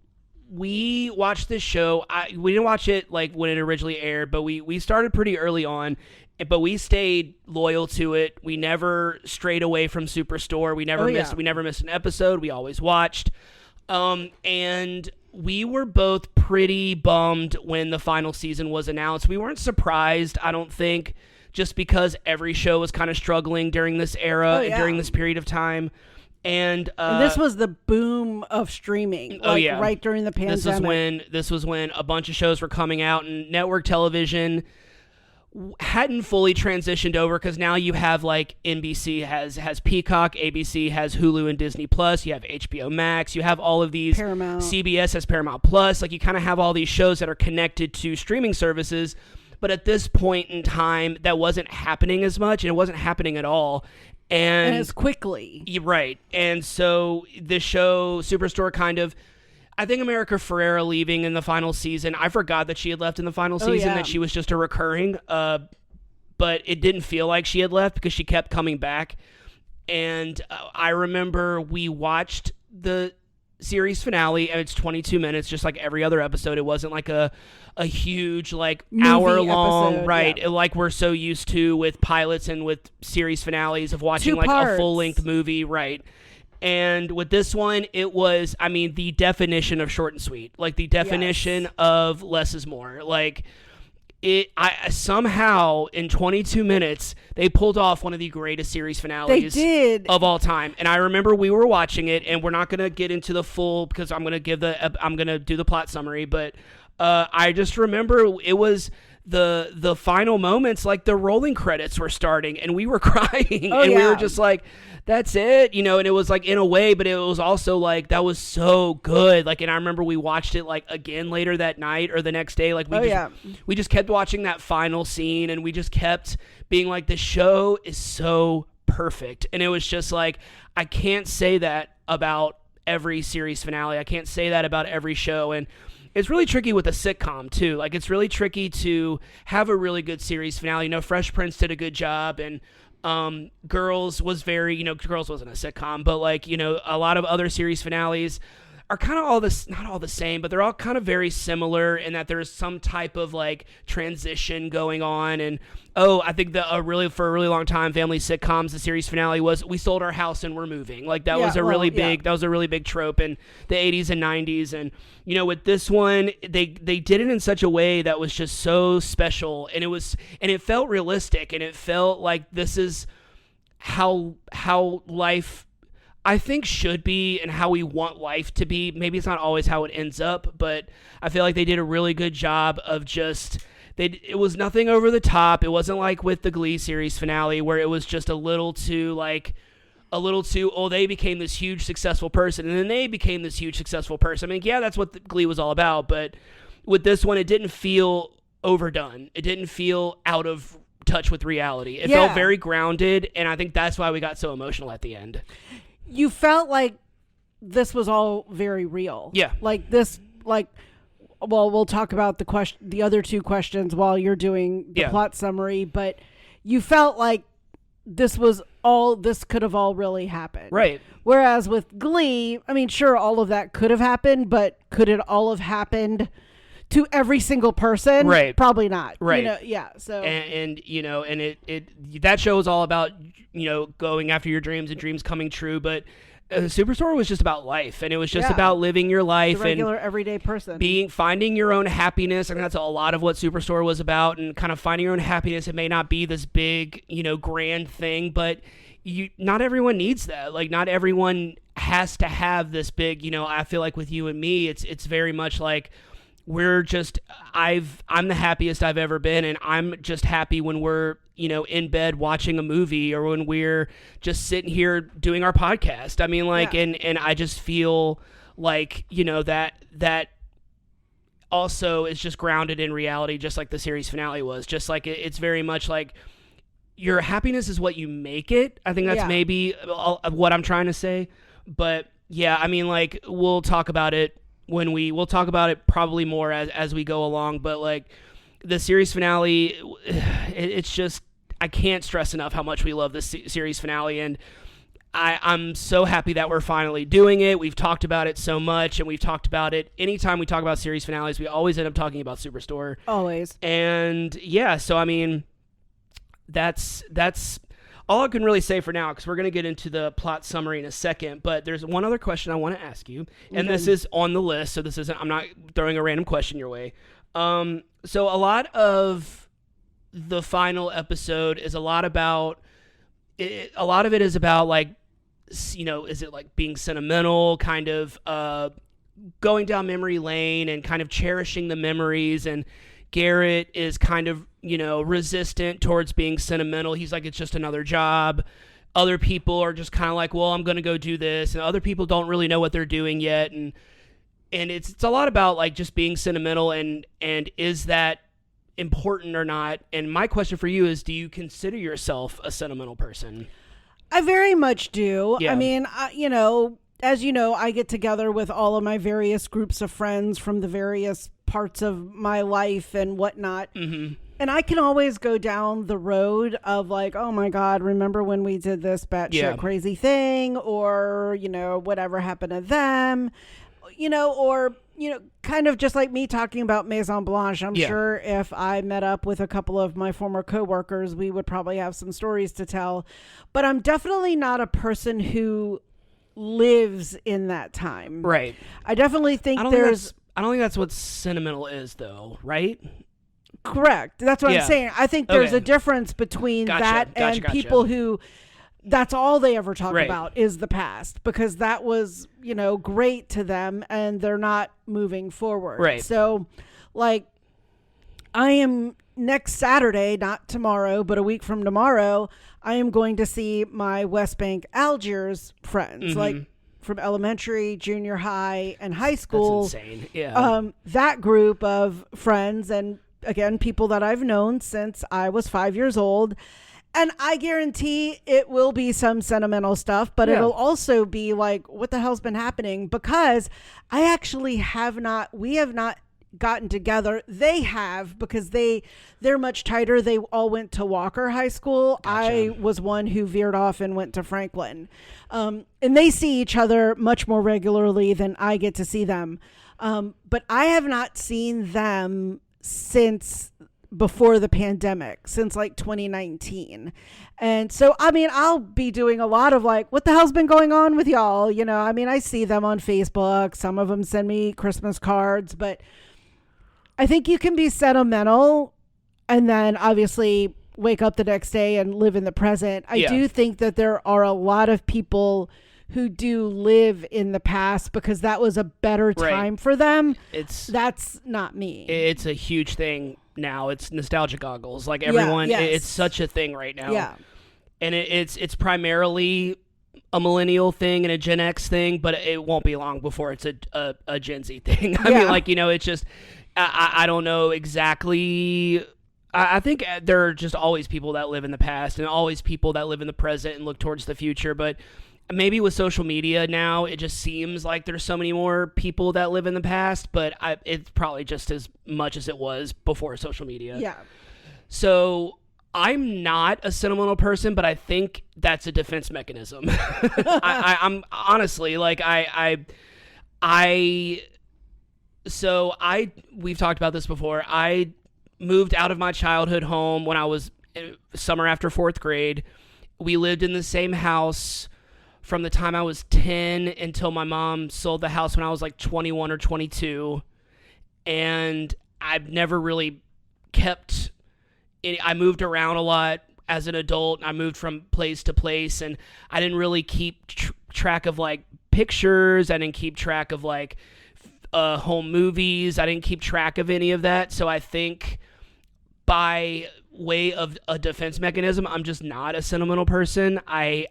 we watched this show. We didn't watch it like when it originally aired, but we started pretty early on. But we stayed loyal to it. We never strayed away from Superstore. We never missed an episode. We always watched. And we were both pretty bummed when the final season was announced. We weren't surprised, I don't think, just because every show was kind of struggling during this era and during this period of time. And this was the boom of streaming, right during the pandemic. This was when a bunch of shows were coming out, and network television hadn't fully transitioned over, because now you have like NBC has Peacock, ABC has Hulu and Disney Plus, you have HBO Max, you have all of these, Paramount. CBS has Paramount Plus, like you kind of have all these shows that are connected to streaming services. But at this point in time, that wasn't happening as much, and it wasn't happening at all. And as quickly. Right. And so the show, Superstore, kind of, I think America Ferrera leaving in the final season, I forgot that she had left in the final season, that she was just a recurring, but it didn't feel like she had left because she kept coming back. And I remember we watched the series finale, and it's 22 minutes, just like every other episode. It wasn't like a huge like movie hour-long, episode, right? Like we're so used to with pilots and with series finales of watching 2 like parts. a full-length movie, right? And with this one, it was, I mean, the definition of short and sweet, like the definition of less is more. Like I somehow in 22 minutes they pulled off one of the greatest series finales of all time. And I remember we were watching it, and we're not going to get into the full, because I'm going to do the plot summary, but I just remember it was the final moments, like the rolling credits were starting, and we were crying, we were just like, that's it, and it was like in a way, but it was also like, that was so good. Like, and I remember we watched it like again later that night or the next day. Like we just kept watching that final scene, and we just kept being like, the show is so perfect. And it was just like, I can't say that about every series finale. I can't say that about every show. And it's really tricky with a sitcom too. Like, it's really tricky to have a really good series finale. Fresh Prince did a good job, and Girls was very, Girls wasn't a sitcom, but like, a lot of other series finales are kind of not all the same, but they're all kind of very similar in that there's some type of like transition going on. And I think that for a really long time, family sitcoms, the series finale was, we sold our house and we're moving. Like that was a really big trope in the 80s and 90s. And with this one, they did it in such a way that was just so special, and it felt realistic, and it felt like this is how life, I think should be and how we want life to be. Maybe it's not always how it ends up, but I feel like they did a really good job of just it was nothing over the top. It wasn't like with the Glee series finale where it was just a little too they became this huge successful person and then they became this huge successful person. I mean, yeah, that's what the Glee was all about, but with this one it didn't feel overdone. It didn't feel out of touch with reality. It felt very grounded, and I think that's why we got so emotional at the end. You felt like this was all very real. Yeah. Like this, well, we'll talk about the other two questions while you're doing the plot summary, but you felt like this could have all really happened. Right. Whereas with Glee, I mean, sure, all of that could have happened, but could it all have happened to every single person? Right. Probably not. Right. So and that show is all about going after your dreams and dreams coming true, but Superstore was just about life, and it was just about living your life, the regular everyday person, finding your own happiness. I think that's a lot of what Superstore was about, and kind of finding your own happiness. It may not be this big, grand thing, but not everyone needs that. Like, not everyone has to have this big. I feel like with you and me, it's very much like I'm the happiest I've ever been, and I'm just happy when we're in bed watching a movie or when we're just sitting here doing our podcast. I mean, and I just feel like, that also is just grounded in reality, just like the series finale was. Just like it's very much like your happiness is what you make it. I think that's maybe what I'm trying to say. But yeah, I mean, like, we'll talk about it we'll talk about it probably more as we go along. But like the series finale, it's just, I can't stress enough how much we love this series finale, and I'm so happy that we're finally doing it. We've talked about it so much, and we've talked about it. Anytime we talk about series finales, we always end up talking about Superstore. Always. And yeah, so I mean, that's all I can really say for now, because we're going to get into the plot summary in a second. But there's one other question I want to ask you, and this is on the list, so I'm not throwing a random question your way. So a lot of the final episode is a lot of it is about, like, is it like being sentimental, kind of going down memory lane and kind of cherishing the memories, and Garrett is kind of resistant towards being sentimental. He's like, it's just another job. Other people are just kind of like, well, I'm gonna go do this, and other people don't really know what they're doing yet, and it's a lot about, like, just being sentimental, and is that important or not? And my question for you is, do you consider yourself a sentimental person? I very much do. Yeah. I mean, as you know, I get together with all of my various groups of friends from the various parts of my life and whatnot. Mm-hmm. And I can always go down the road of, like, oh my God, remember when we did this batshit crazy thing, or, whatever happened to them, or kind of just like me talking about Maison Blanche. I'm sure if I met up with a couple of my former coworkers, we would probably have some stories to tell. But I'm definitely not a person who lives in that time. Right. I definitely think I don't think that's what sentimental is, though, right? Correct. That's what I'm saying. I think there's a difference between that and people who that's all they ever talk about is the past, because that was, great to them and they're not moving forward. Right. So, like, I am next Saturday, not tomorrow, but a week from tomorrow, I am going to see my West Bank Algiers friends, like from elementary, junior high, and high school. That's insane. Yeah. That group of friends, and again, people that I've known since I was 5 years old. And I guarantee it will be some sentimental stuff, but it'll also be like, what the hell's been happening? Because we have not gotten together. They have, because they're much tighter. They all went to Walker High School. Gotcha. I was one who veered off and went to Franklin. And they see each other much more regularly than I get to see them. But I have not seen them since before the pandemic, since like 2019. And so, I mean, I'll be doing a lot of like, what the hell's been going on with y'all? I mean, I see them on Facebook. Some of them send me Christmas cards, but I think you can be sentimental and then obviously wake up the next day and live in the present. I do think that there are a lot of people who do live in the past because that was a better time for them. That's not me. It's a huge thing now. It's nostalgia goggles. Like everyone, it's such a thing right now. Yeah. And it's primarily a millennial thing and a Gen X thing, but it won't be long before it's a Gen Z thing. I mean, like, it's just, I don't know exactly. I think there are just always people that live in the past and always people that live in the present and look towards the future. But maybe with social media now, it just seems like there's so many more people that live in the past, but it's probably just as much as it was before social media. Yeah. So I'm not a sentimental person, but I think that's a defense mechanism. I'm honestly like we've talked about this before. I moved out of my childhood home when I was summer after 4th grade. We lived in the same house from the time I was 10 until my mom sold the house when I was like 21 or 22. And I've never really kept I moved around a lot as an adult. I moved from place to place, and I didn't really keep track of like pictures. I didn't keep track of like home movies. I didn't keep track of any of that. So I think by way of a defense mechanism, I'm just not a sentimental person. I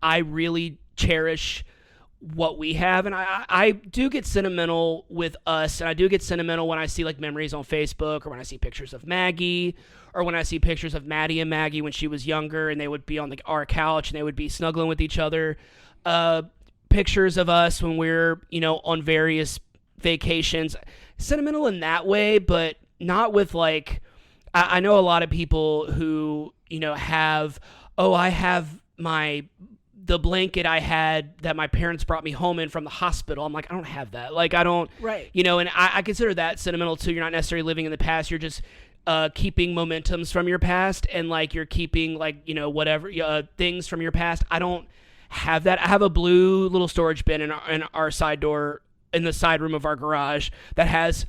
really cherish what we have, and I do get sentimental with us, and I do get sentimental when I see like memories on Facebook, or when I see pictures of Maggie, or when I see pictures of Maddie and Maggie when she was younger, and they would be on our couch and they would be snuggling with each other. Pictures of us when we're on various vacations, sentimental in that way, but not with like I know a lot of people who have I have the blanket I had that my parents brought me home in from the hospital. I'm like, I don't have that. Like, I don't, right. And I consider that sentimental too. You're not necessarily living in the past. You're just keeping momentums from your past, and like you're keeping like, whatever things from your past. I don't have that. I have a blue little storage bin in our side door in the side room of our garage that has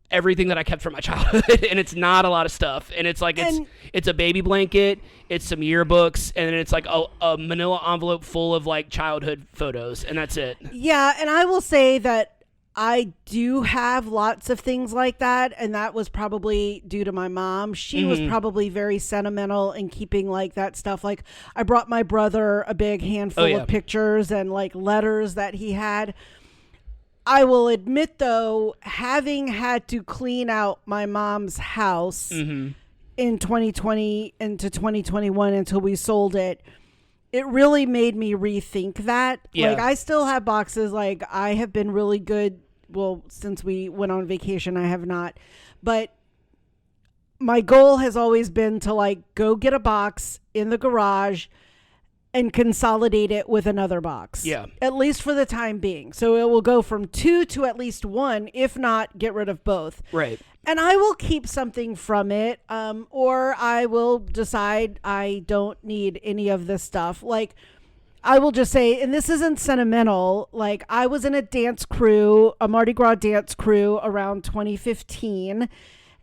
everything that I kept from my childhood, and it's not a lot of stuff, and it's like it's a baby blanket, it's some yearbooks, and then it's like a manila envelope full of like childhood photos, and that's it. Yeah, and I will say that I do have lots of things like that, and that was probably due to my mom. She was probably very sentimental in keeping like that stuff. Like I brought my brother a big handful of pictures and like letters that he had. I will admit, though, having had to clean out my mom's house in 2020 into 2021 until we sold it, it really made me rethink that. Yeah. Like, I still have boxes. Like, I have been really good. Well, since we went on vacation, I have not. But my goal has always been to, like, go get a box in the garage and consolidate it with another box. Yeah. At least for the time being. So it will go from 2 to at least 1, if not get rid of both. Right. And I will keep something from it, or I will decide I don't need any of this stuff. Like, I will just say, and this isn't sentimental, like I was in a dance crew, a Mardi Gras dance crew around 2015.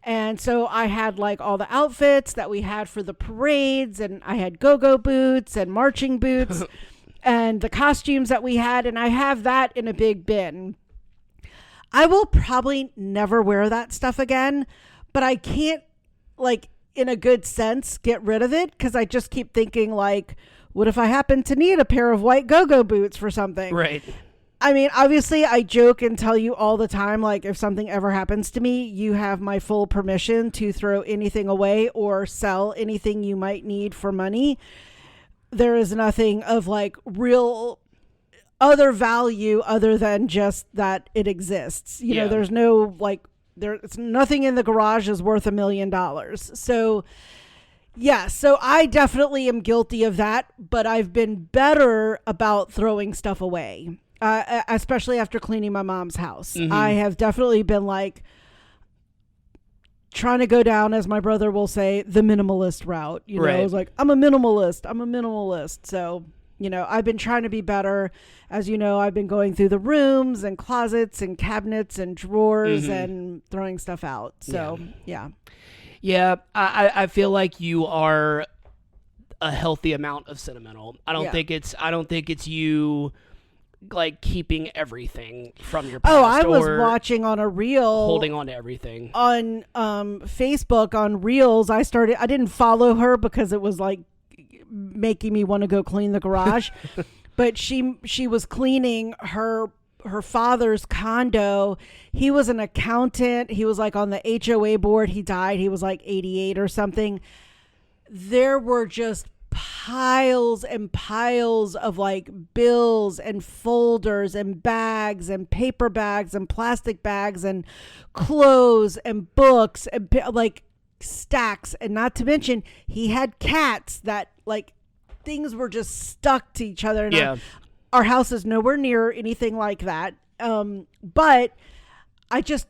And so I had like all the outfits that we had for the parades, and I had go-go boots and marching boots and the costumes that we had. And I have that in a big bin. I will probably never wear that stuff again, but I can't, like, in a good sense, get rid of it, because I just keep thinking, like, what if I happen to need a pair of white go-go boots for something? Right. I mean, obviously, I joke and tell you all the time, like, if something ever happens to me, you have my full permission to throw anything away or sell anything you might need for money. There is nothing of, like, real other value other than just that it exists. You know, there's no, like, there's nothing in the garage is worth $1 million. So, yeah, so I definitely am guilty of that, but I've been better about throwing stuff away. Especially after cleaning my mom's house. I have definitely been like trying to go down, as my brother will say, the minimalist route. You know, I was like, I'm a minimalist. So, you know, I've been trying to be better. As you know, I've been going through the rooms and closets and cabinets and drawers and throwing stuff out. So, yeah. Yeah, I feel like you are a healthy amount of sentimental. I don't Yeah. think it's you like keeping everything from your Oh, past I was or watching on a reel holding on to everything. on Facebook on Reels. I didn't follow her because it was like making me want to go clean the garage. But she was cleaning her father's condo. He was an accountant. He was like on the HOA board. He died. He was like 88 or something. There were just piles and piles of like bills and folders and bags and paper bags and plastic bags and clothes and books and like stacks. And not to mention, he had cats that like things were just stuck to each other. And Yeah. our house is nowhere near anything like that. But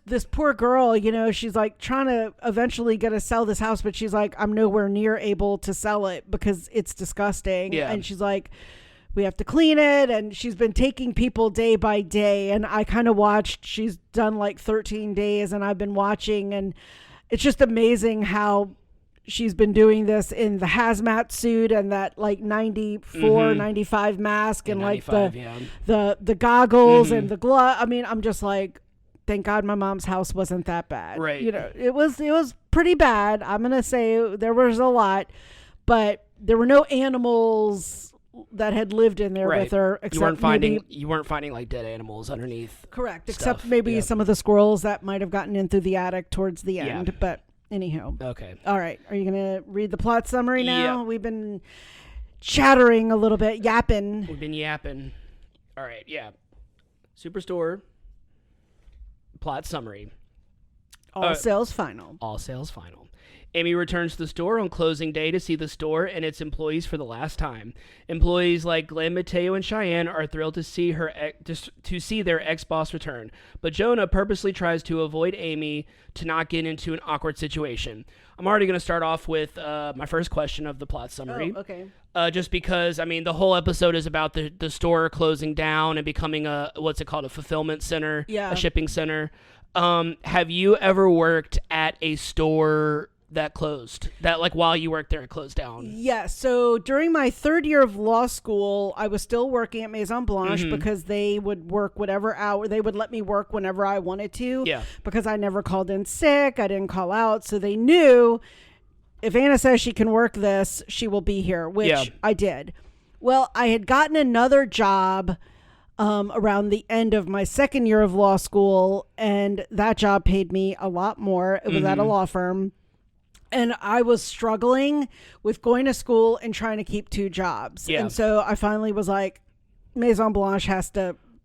this poor girl, she's like trying to eventually get to sell this house, but she's like, I'm nowhere near able to sell it because it's disgusting. Yeah. And she's like, we have to clean it. And she's been taking people day by day. And I kind of watched, she's done like 13 days and I've been watching, and it's just amazing how she's been doing this in the hazmat suit and that like 94, 95 mask and like 95, the goggles and the glove. I mean, I'm just like, thank God my mom's house wasn't that bad. Right. It was pretty bad. I'm going to say there was a lot, but there were no animals that had lived in there with her. Except you weren't finding like dead animals underneath. Correct. Stuff. Except maybe some of the squirrels that might have gotten in through the attic towards the end. Yeah. But anyhow. Okay. All right. Are you going to read the plot summary now? Yeah. We've been chattering a little bit, yapping. We've been yapping. All right. Yeah. Superstore. Plot summary. All sales final. All sales final. Amy returns to the store on closing day to see the store and its employees for the last time. Employees like Glenn, Mateo, and Cheyenne are thrilled to see their ex-boss return, but Jonah purposely tries to avoid Amy to not get into an awkward situation. I'm already going to start off with my first question of the plot summary. Oh, okay. Just because, I mean, the whole episode is about the store closing down and becoming a fulfillment center, a shipping center. Have you ever worked at a store that closed, that like while you worked there it closed down? Yeah, so during my third year of law school, I was still working at Maison Blanche because they would work whatever hour. They would let me work whenever I wanted to. Yeah. Because I never called in sick. I didn't call out. So they knew if Anna says she can work this, she will be here, which I did. Well, I had gotten another job around the end of my second year of law school, and that job paid me a lot more. It was at a law firm. And I was struggling with going to school and trying to keep two jobs. Yeah. And so I finally was like, Maison Blanche I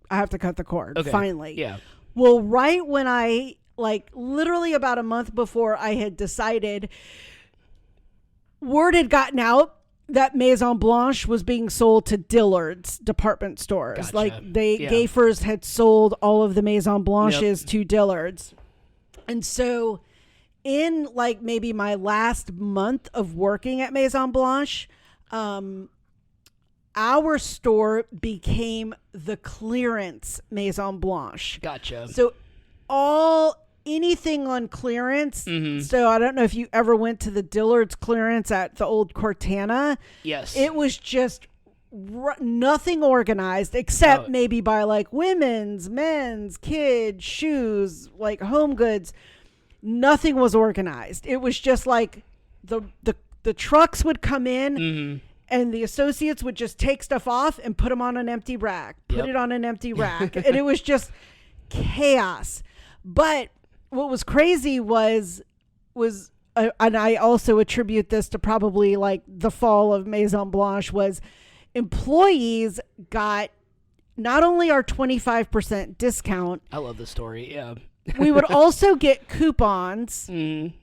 have to cut the cord. Okay. Finally. Yeah. Well, right when I, like literally about a month before I had decided, word had gotten out that Maison Blanche was being sold to Dillard's department stores. Gotcha. Like Gayfers had sold all of the Maison Blanches to Dillard's. And so in like maybe my last month of working at Maison Blanche, our store became the clearance Maison Blanche. Gotcha. So anything on clearance. So I don't know if you ever went to the Dillard's clearance at the old Cortana. Yes. It was just nothing organized except maybe by like women's, men's, kids, shoes, like home goods. Nothing was organized. It was just like the trucks would come in and the associates would just take stuff off and put them on an empty rack, put it on an empty rack. And it was just chaos. But what was crazy was and I also attribute this to probably like the fall of Maison Blanche, was employees got not only our 25% discount. I love this story. Yeah. We would also get coupons. And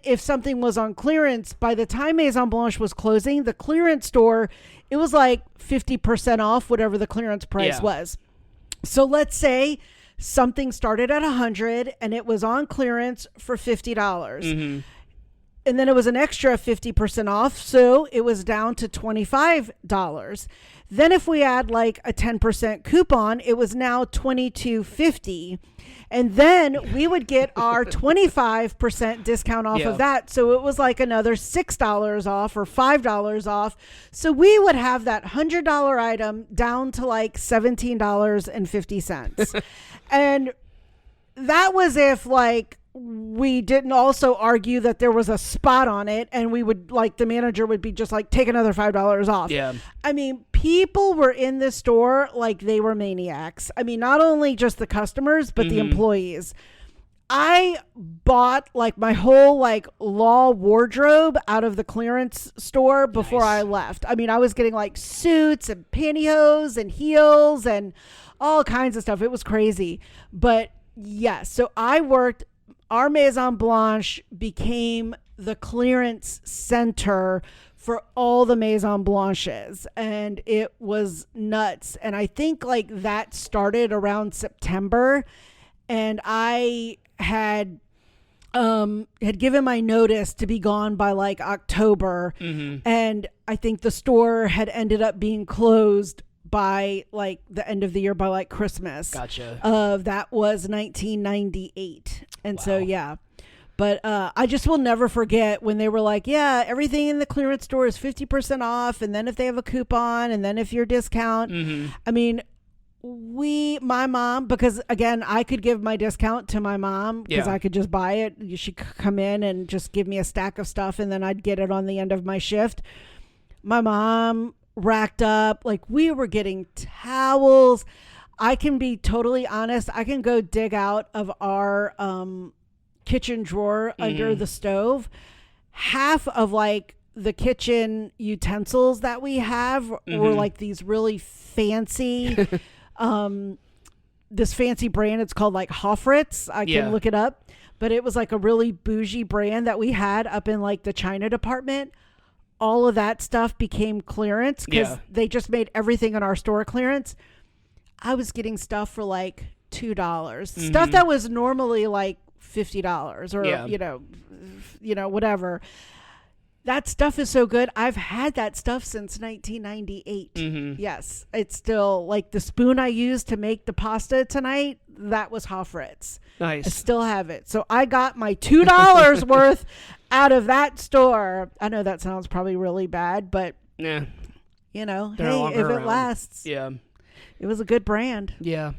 if something was on clearance, by the time Maison Blanche was closing, the clearance store, it was like 50% off whatever the clearance price was. So let's say something started at $100 and it was on clearance for $50. and then it was an extra 50% off. So it was down to $25. Then if we add like a 10% coupon, it was now $22.50. And then we would get our 25% discount off of that. So it was like another $6 off or $5 off. So we would have that $100 item down to like $17.50. And that was if like we didn't also argue that there was a spot on it, and we would like the manager would be just like, take another $5 off. Yeah. I mean, people were in this store like they were maniacs. I mean, not only just the customers, but the employees. I bought like my whole like law wardrobe out of the clearance store before I left. I mean, I was getting like suits and pantyhose and heels and all kinds of stuff. It was crazy. But yes, so I worked. Our Maison Blanche became the clearance center for all the Maison Blanches, and it was nuts. And I think like that started around September, and I had given my notice to be gone by like October, and I think the store had ended up being closed by like the end of the year, by like Christmas. Gotcha. That was 1998. And so, yeah. But I just will never forget when they were like, yeah, everything in the clearance store is 50% off. And then if they have a coupon, and then if you're discount, I mean, my mom, because again, I could give my discount to my mom because I could just buy it. She could come in and just give me a stack of stuff, and then I'd get it on the end of my shift. My mom racked up, like we were getting towels. I can be totally honest. I can go dig out of our kitchen drawer under the stove. Half of like the kitchen utensils that we have were like these really fancy, this fancy brand. It's called like Hofritz. I can look it up, but it was like a really bougie brand that we had up in like the China department. All of that stuff became clearance because they just made everything in our store clearance. I was getting stuff for like $2, stuff that was normally like $50 or, you know, whatever. That stuff is so good. I've had that stuff since 1998. Yes. It's still like the spoon I used to make the pasta tonight. That was Hofritz. Nice. I still have it. So I got my $2 worth out of that store. I know that sounds probably really bad, but yeah, you know, they're hey, if around. it lasts, it was a good brand. Yeah.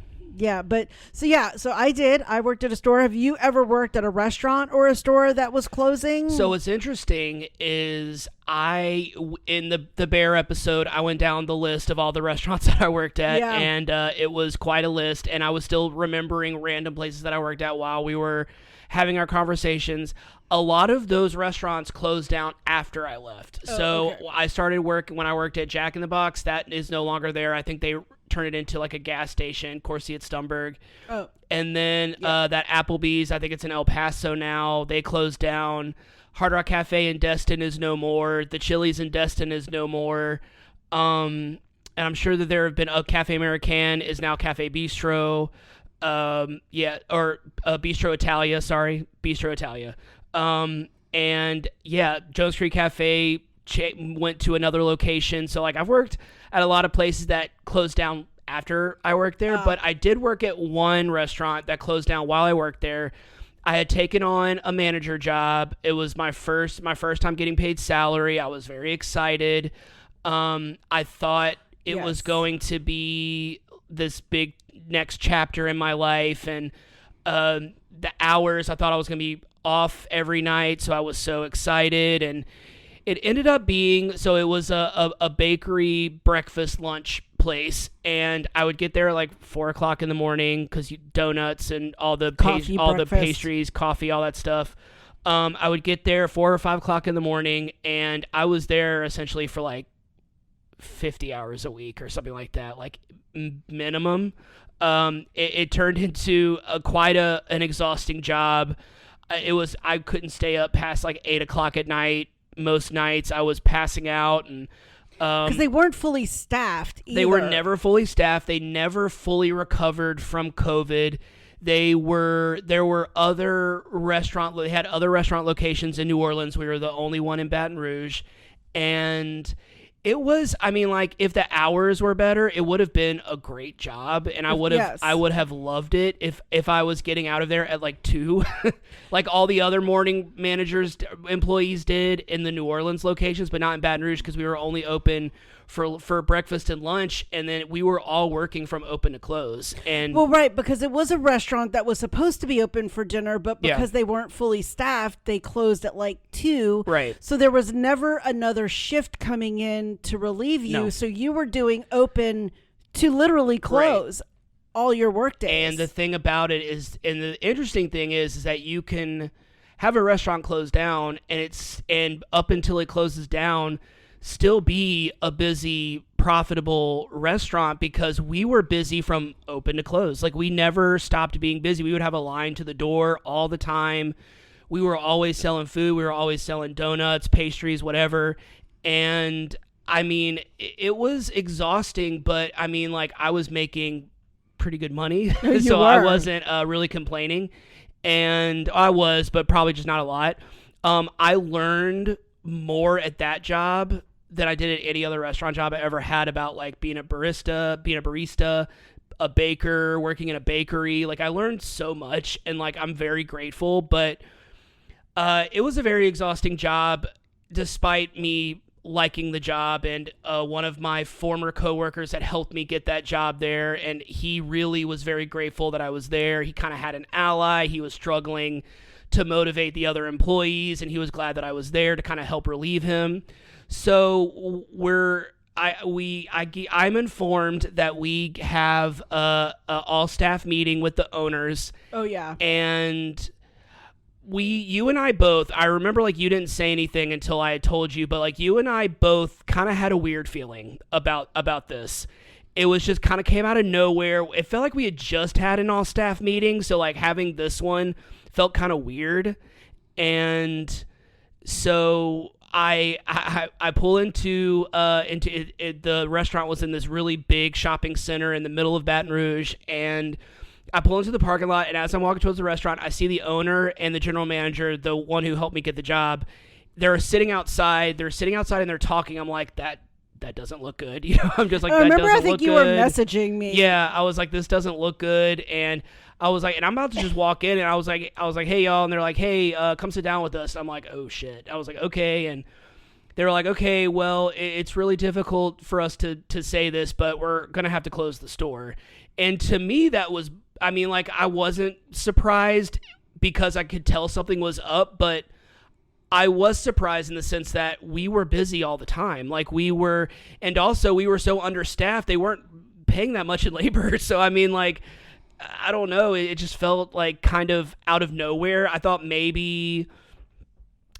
But so I worked at a store. Have you ever worked at a restaurant or a store that was closing? So what's interesting is in the Bear episode, I went down the list of all the restaurants that I worked at, and it was quite a list, and I was still remembering random places that I worked at while we were having our conversations. A lot of those restaurants closed down after I left. I started work when I worked at Jack in the Box. That is no longer there. I think they turned it into like a gas station, Corsi at Stumberg. And then that Applebee's, I think it's in El Paso now. They closed down. Hard Rock Cafe in Destin is no more. The Chili's in Destin is no more. And I'm sure that there have been a Cafe American is now Cafe Bistro. Bistro Italia. Sorry, Bistro Italia. Jones Creek Cafe went to another location. So like I've worked at a lot of places that closed down after I worked there, but I did work at one restaurant that closed down while I worked there. I had taken on a manager job. It was my first time getting paid salary. I was very excited. I thought it was going to be this big next chapter in my life, and the hours, I thought I was going to be off every night, so I was so excited. And it ended up being, so it was a bakery breakfast lunch place, and I would get there like 4:00 in the morning because donuts and all the pastries, coffee, all that stuff. I would get there 4 or 5 o'clock in the morning, and I was there essentially for like 50 hours a week or something like that, like minimum. It turned into quite an exhausting job. I couldn't stay up past like 8 o'clock at night. Most nights I was passing out, and because they weren't fully staffed either. They were never fully staffed. They never fully recovered from COVID. There were other they had other restaurant locations in New Orleans. We were the only one in Baton Rouge. And it was, I mean, like, if the hours were better, it would have been a great job, and Yes. I would have loved it if I was getting out of there at like 2, like all the other morning employees did in the New Orleans locations, but not in Baton Rouge because we were only open for breakfast and lunch, and then we were all working from open to close. And Well, right, because it was a restaurant that was supposed to be open for dinner, but Yeah. because they weren't fully staffed, they closed at like 2. Right. So there was never another shift coming in to relieve you. No. So you were doing open to literally close all your work days. And the thing about it is, and the interesting thing is that you can have a restaurant close down, and up until it closes down, still be a busy, profitable restaurant, because we were busy from open to close. Like, we never stopped being busy. We would have a line to the door all the time. We were always selling food. We were always selling donuts, pastries, whatever. And I mean, it was exhausting, but I mean, like, I was making pretty good money. So I wasn't really complaining. And I was, but probably just not a lot. I learned more at that job than I did at any other restaurant job I ever had about, like, being a barista, a baker, working in a bakery. Like, I learned so much, and like, I'm very grateful, but it was a very exhausting job despite me liking the job. And one of my former coworkers had helped me get that job there, and he really was very grateful that I was there. He kind of had an ally. He was struggling to motivate the other employees, and he was glad that I was there to kind of help relieve him. So I'm informed that we have a all staff meeting with the owners. Oh, yeah. And you and I both, I remember, like, you didn't say anything until I had told you, but like, you and I both kind of had a weird feeling about this. It was just kind of came out of nowhere. It felt like we had just had an all staff meeting, so like having this one felt kind of weird. And so I pull into the restaurant was in this really big shopping center in the middle of Baton Rouge, and I pull into the parking lot, and as I'm walking towards the restaurant, I see the owner and the general manager, the one who helped me get the job. They're sitting outside and they're talking. I'm like, that doesn't look good. You know, I'm just like, I that remember, doesn't I think look you good. were messaging me. Yeah, I was like, this doesn't look good, and I was like, and I'm about to just walk in, and I was like, hey y'all, and they're like, hey, come sit down with us. I'm like, oh shit. I was like, okay, and they were like, okay, well, it's really difficult for us to say this, but we're gonna have to close the store. And to me, that was, I mean, like, I wasn't surprised because I could tell something was up, but I was surprised in the sense that we were busy all the time. Like, and also we were so understaffed, they weren't paying that much in labor. So, I mean, like, I don't know. It just felt like kind of out of nowhere. I thought maybe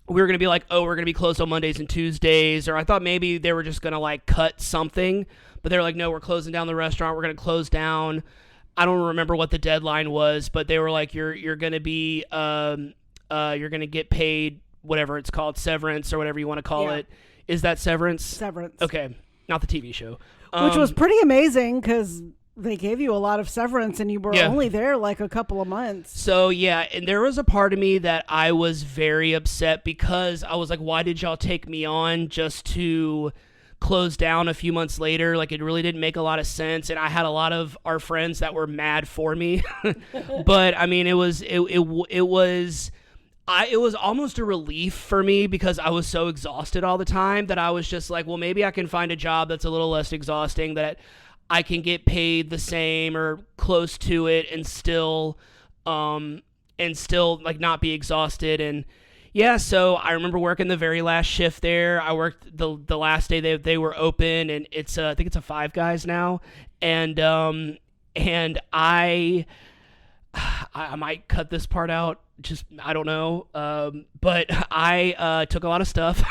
we were going to be like, oh, we're going to be closed on Mondays and Tuesdays. Or I thought maybe they were just going to like cut something, but they're like, no, we're closing down the restaurant. We're going to close down. I don't remember what the deadline was, but they were like, you're going to be, you're going to get paid whatever it's called, severance or whatever you want to call it. Is that severance? Severance. Okay. Not the TV show. Which was pretty amazing because they gave you a lot of severance and you were only there like a couple of months. So, yeah, and there was a part of me that I was very upset because I was like, why did y'all take me on just to close down a few months later? Like, it really didn't make a lot of sense, and I had a lot of our friends that were mad for me. But, I mean, it was almost a relief for me because I was so exhausted all the time that I was just like, well, maybe I can find a job that's a little less exhausting, that I can get paid the same or close to it and still like not be exhausted. And yeah, so I remember working the very last shift there. I worked the last day they were open, and I think it's a Five Guys now. And I might cut this part out. Just, I don't know. But I took a lot of stuff.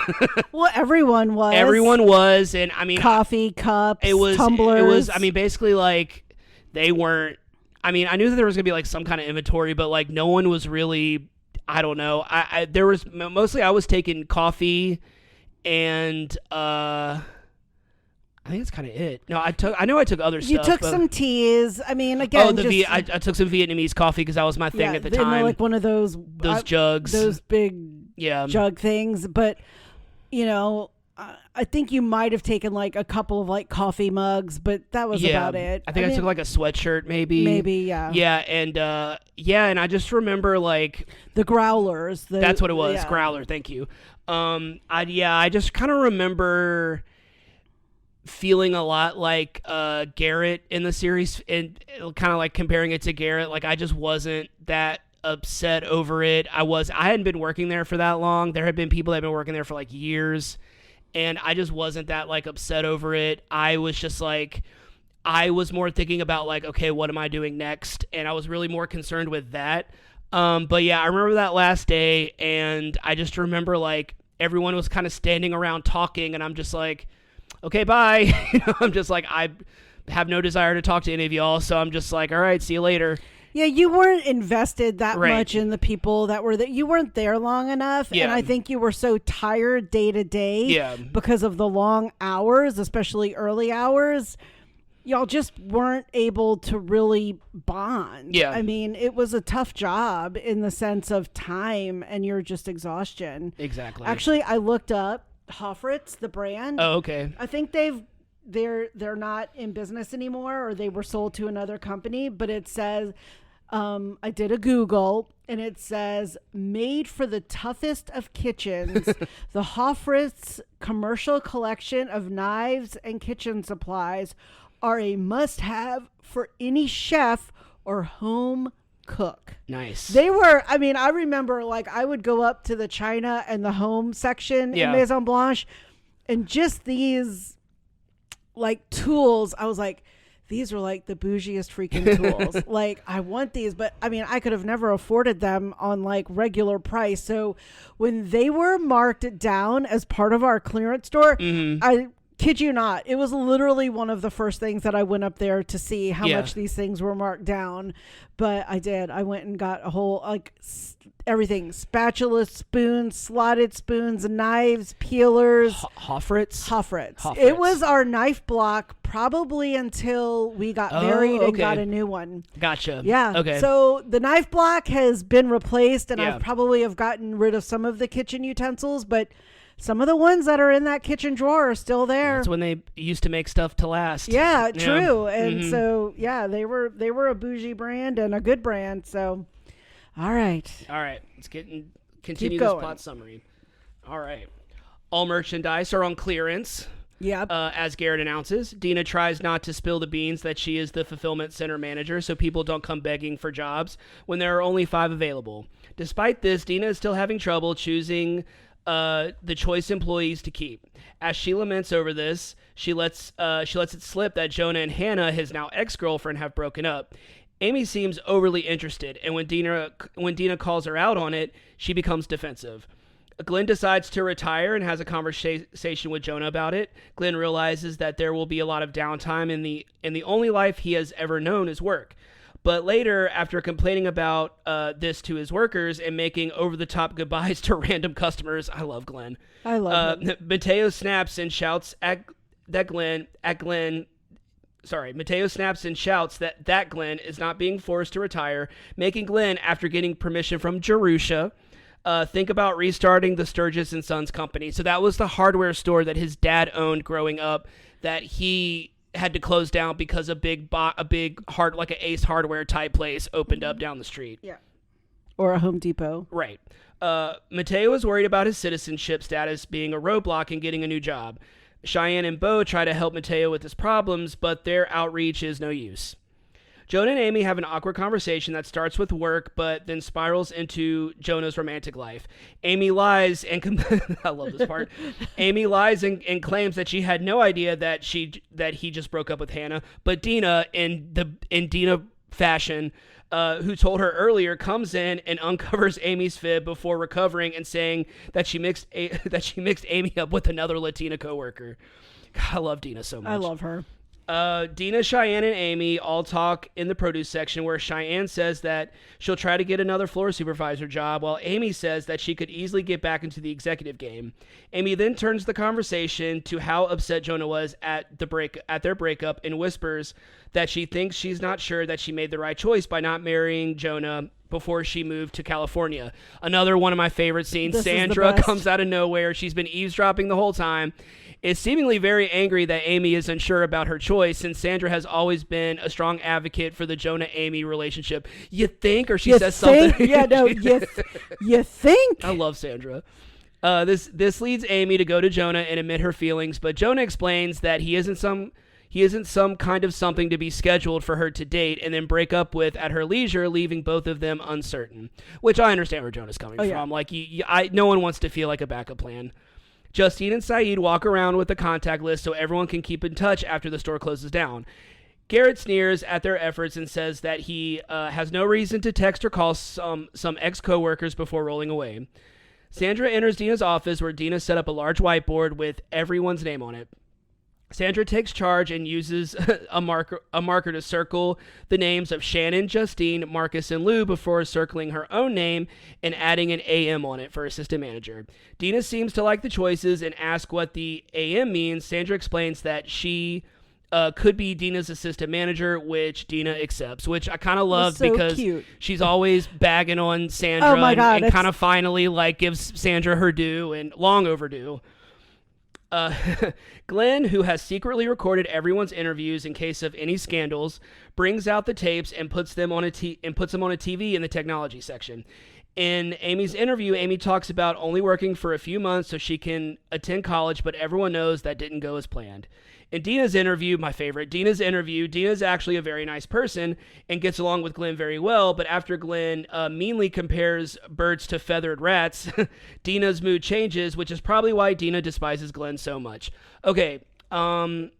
Well, everyone was. Everyone was. And I mean, coffee cups, tumblers. It was, I mean, basically like they weren't, I mean, I knew that there was going to be like some kind of inventory, but like no one was really, I don't know. There was mostly I was taking coffee and, I I think that's kind of it. No, I know I took other stuff. You took but- some teas. I mean, again, I took some Vietnamese coffee because that was my thing at the time. like one of those jugs, those big jug things. But you know, I think you might have taken like a couple of like coffee mugs, but that was about it. I think I took like a sweatshirt, maybe. Yeah, and I just remember like the growlers. That's what it was, growler. Thank you. I just kind of remember feeling a lot like Garrett in the series, and kind of like comparing it to Garrett. Like I just wasn't that upset over it. I hadn't been working there for that long. There had been people that had been working there for like years, and I just wasn't that like upset over it. I was just like, I was more thinking about like, okay, what am I doing next? And I was really more concerned with that. But yeah, I remember that last day, and I just remember like everyone was kind of standing around talking, and I'm just like, okay, bye. I'm just like, I have no desire to talk to any of y'all, so I'm just like, all right, see you later. Yeah, you weren't invested that much in the people that were there. You weren't there long enough, and I think you were so tired day to day because of the long hours, especially early hours. Y'all just weren't able to really bond. Yeah. I mean, it was a tough job in the sense of time and your just exhaustion. Exactly. Actually, I looked up Hofritz, the brand. Oh, okay. I think they're not in business anymore, or they were sold to another company, but it says, I did a Google, and it says, made for the toughest of kitchens, the Hofritz commercial collection of knives and kitchen supplies are a must-have for any chef or home cook. Nice. They were, I mean, I remember like I would go up to the China and the home section in Maison Blanche, and just these like tools, I was like, these are like the bougiest freaking tools. Like, I want these, but I mean, I could have never afforded them on like regular price. So when they were marked down as part of our clearance store, I kid you not, it was literally one of the first things that I went up there to see how much these things were marked down. But I did. I went and got a whole, like, everything. Spatula, spoons, slotted spoons, knives, peelers. Hofritz. It was our knife block probably until we got married and got a new one. Gotcha. Yeah. Okay. So the knife block has been replaced, and I probably have gotten rid of some of the kitchen utensils, but some of the ones that are in that kitchen drawer are still there. That's when they used to make stuff to last. Yeah, true. And so, yeah, they were a bougie brand and a good brand. So, all right. Let's continue this plot summary. All right. All merchandise are on clearance. Yep. As Garrett announces, Dina tries not to spill the beans that she is the fulfillment center manager, so people don't come begging for jobs when there are only 5 available. Despite this, Dina is still having trouble choosing the choice employees to keep. As she laments over this, she lets it slip that Jonah and Hannah, his now ex-girlfriend, have broken up. Amy seems overly interested, and when Dina calls her out on it, she becomes defensive. Glenn decides to retire and has a conversation with Jonah about it. Glenn realizes that there will be a lot of downtime, and the only life he has ever known is work. But later, after complaining about this to his workers and making over-the-top goodbyes to random customers, I love Glenn. I love him. Mateo snaps and shouts Mateo snaps and shouts that Glenn is not being forced to retire, making Glenn, after getting permission from Jerusha, think about restarting the Sturgis & Sons company. So that was the hardware store that his dad owned growing up that he had to close down because a big like an Ace Hardware type place opened up down the street. Yeah. Or a Home Depot. Right. Mateo is worried about his citizenship status being a roadblock in getting a new job. Cheyenne and Bo try to help Mateo with his problems, but their outreach is no use. Jonah and Amy have an awkward conversation that starts with work, but then spirals into Jonah's romantic life. Amy lies and I love this part. Amy lies and claims that she had no idea that he just broke up with Hannah. But Dina, in Dina fashion, who told her earlier, comes in and uncovers Amy's fib before recovering and saying that she mixed Amy up with another Latina coworker. God, I love Dina so much. I love her. Dina, Cheyenne, and Amy all talk in the produce section where Cheyenne says that she'll try to get another floor supervisor job, while Amy says that she could easily get back into the executive game. Amy then turns the conversation to how upset Jonah was at their breakup and whispers that she thinks she's not sure that she made the right choice by not marrying Jonah before she moved to California. Another one of my favorite scenes. This is the Sandra best. comes out of nowhere. She's been eavesdropping the whole time. Is seemingly very angry that Amy is unsure about her choice, since Sandra has always been a strong advocate for the Jonah-Amy relationship. You think? Or she says something. Yeah, no, you think? I love Sandra. This leads Amy to go to Jonah and admit her feelings, but Jonah explains that he isn't some kind of something to be scheduled for her to date and then break up with at her leisure, leaving both of them uncertain. Which I understand where Jonah's coming from. Like, no one wants to feel like a backup plan. Justine and Saeed walk around with a contact list so everyone can keep in touch after the store closes down. Garrett sneers at their efforts and says that he has no reason to text or call some ex-coworkers before rolling away. Sandra enters Dina's office, where Dina set up a large whiteboard with everyone's name on it. Sandra takes charge and uses a marker to circle the names of Shannon, Justine, Marcus, and Lou before circling her own name and adding an AM on it for assistant manager. Dina seems to like the choices and asks what the AM means. Sandra explains that she could be Dina's assistant manager, which Dina accepts, which I kind of love because cute. She's always bagging on Sandra and kind of finally like gives Sandra her due, and long overdue. Glenn, who has secretly recorded everyone's interviews in case of any scandals, brings out the tapes and puts them on a TV in the technology section. In Amy's interview, Amy talks about only working for a few months so she can attend college, but everyone knows that didn't go as planned. In Dina's interview, my favorite, Dina's actually a very nice person and gets along with Glenn very well, but after Glenn meanly compares birds to feathered rats, Dina's mood changes, which is probably why Dina despises Glenn so much. Okay, so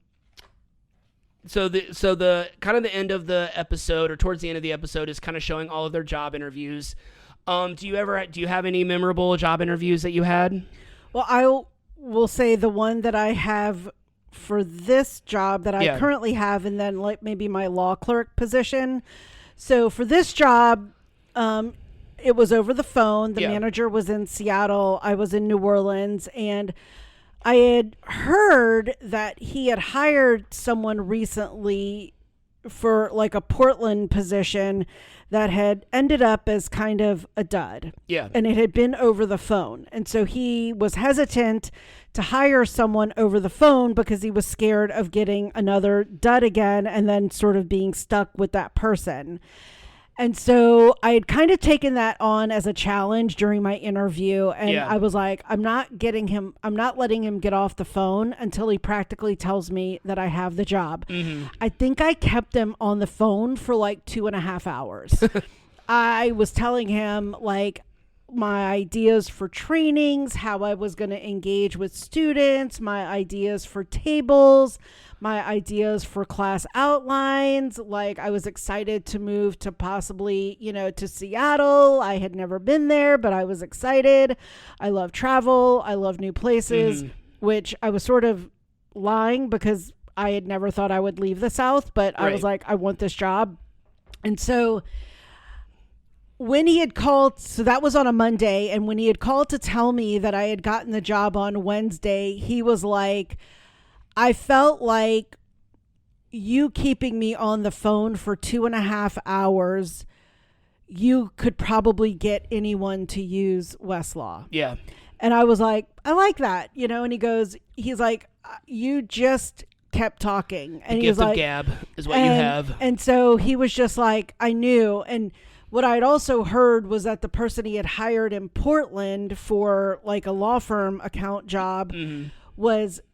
the kind of the end of the episode, or towards the end of the episode, is kind of showing all of their job interviews. Do you have any memorable job interviews that you had? Well, I will say the one that I have for this job that I currently have, and then like maybe my law clerk position. So for this job, it was over the phone. The manager was in Seattle. I was in New Orleans, and I had heard that he had hired someone recently for like a Portland position that had ended up as kind of a dud. Yeah. And it had been over the phone. And so he was hesitant to hire someone over the phone because he was scared of getting another dud again and then sort of being stuck with that person. And so I had kind of taken that on as a challenge during my interview. And I was like, I'm not letting him get off the phone until he practically tells me that I have the job. Mm-hmm. I think I kept him on the phone for like 2.5 hours. I was telling him like my ideas for trainings, how I was going to engage with students, my ideas for tables, my ideas for class outlines. Like I was excited to move to possibly, to Seattle. I had never been there, but I was excited. I love travel. I love new places, which I was sort of lying because I had never thought I would leave the South, but I was like, I want this job. And so when he had called, so that was on a Monday, and when he had called to tell me that I had gotten the job on Wednesday, he was like, I felt like you keeping me on the phone for 2.5 hours, you could probably get anyone to use Westlaw. Yeah. And I was like, I like that, and he's like, you just kept talking. And he was like, gab is what you have. And so he was just like, I knew. And what I'd also heard was that the person he had hired in Portland for like a law firm account job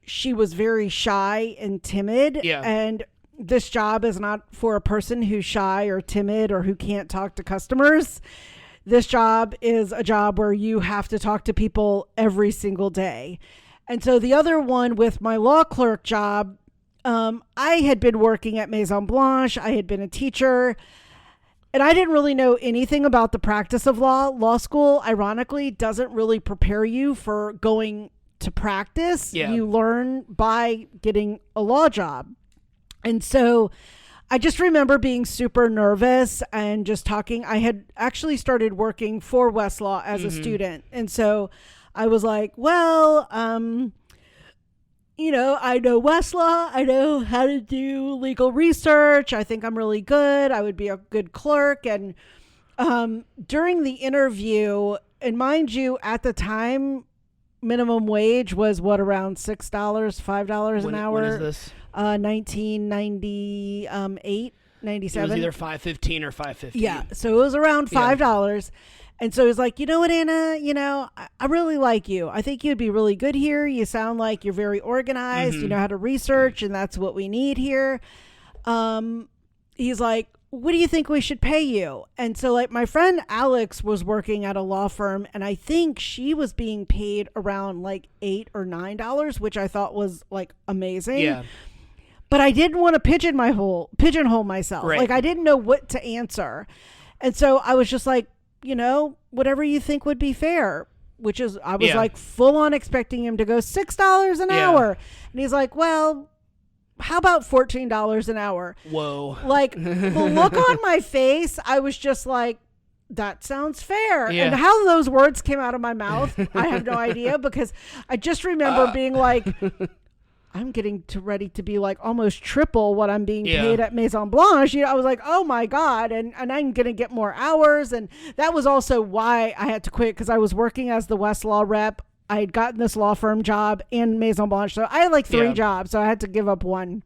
she was very shy and timid. Yeah. And this job is not for a person who's shy or timid or who can't talk to customers. This job is a job where you have to talk to people every single day. And so the other one with my law clerk job, I had been working at Maison Blanche. I had been a teacher. And I didn't really know anything about the practice of law. Law school, ironically, doesn't really prepare you for going to practice. Yeah. You learn by getting a law job. And so I just remember being super nervous and just talking. I had actually started working for Westlaw as a student. And so I was like, well, I know Westlaw. I know how to do legal research. I think I'm really good. I would be a good clerk. And during the interview, and mind you, at the time, minimum wage was what, around $6, $5 an hour. When is this? 1998, 97. It was either $5.15 or $5.50. Yeah, so it was around $5. And so he's like, you know what, Anna, I really like you. I think you'd be really good here. You sound like you're very organized. You know how to research, and that's what we need here. He's like, what do you think we should pay you? And so, like, my friend Alex was working at a law firm, and I think she was being paid around like $8 or $9, which I thought was like amazing. Yeah. But I didn't want to pigeonhole myself. Right. Like, I didn't know what to answer. And so I was just like, whatever you think would be fair, which is, I was like full on expecting him to go $6 an hour. And he's like, well, how about $14 an hour? Whoa. Like, the look on my face, I was just like, that sounds fair. Yeah. And how those words came out of my mouth, I have no idea, because I just remember being like, I'm getting ready to be like almost triple what I'm being paid at Maison Blanche. I was like, oh my God. And I'm going to get more hours. And that was also why I had to quit, because I was working as the Westlaw rep. I had gotten this law firm job in Maison Blanche. So I had like 3 jobs. So I had to give up one.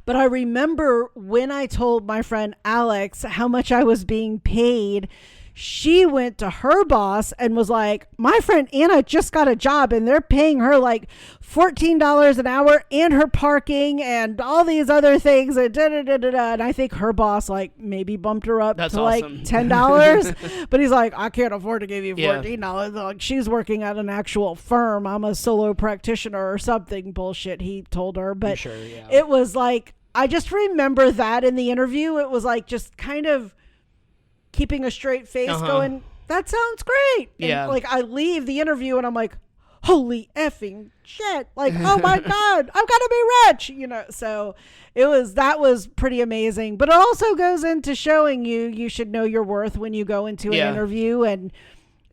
But I remember when I told my friend Alex how much I was being paid, she went to her boss and was like, my friend Anna just got a job and they're paying her like $14 an hour and her parking and all these other things. And, and I think her boss like maybe bumped her up to like $10. But he's like, I can't afford to give you $14. Like, she's working at an actual firm. I'm a solo practitioner or something bullshit he told her. But it was like, I just remember that in the interview. It was like just kind of keeping a straight face going, that sounds great. And like, I leave the interview and I'm like, holy effing shit. Like, oh my God, I'm gonna be rich, so that was pretty amazing. But it also goes into showing you should know your worth when you go into an interview and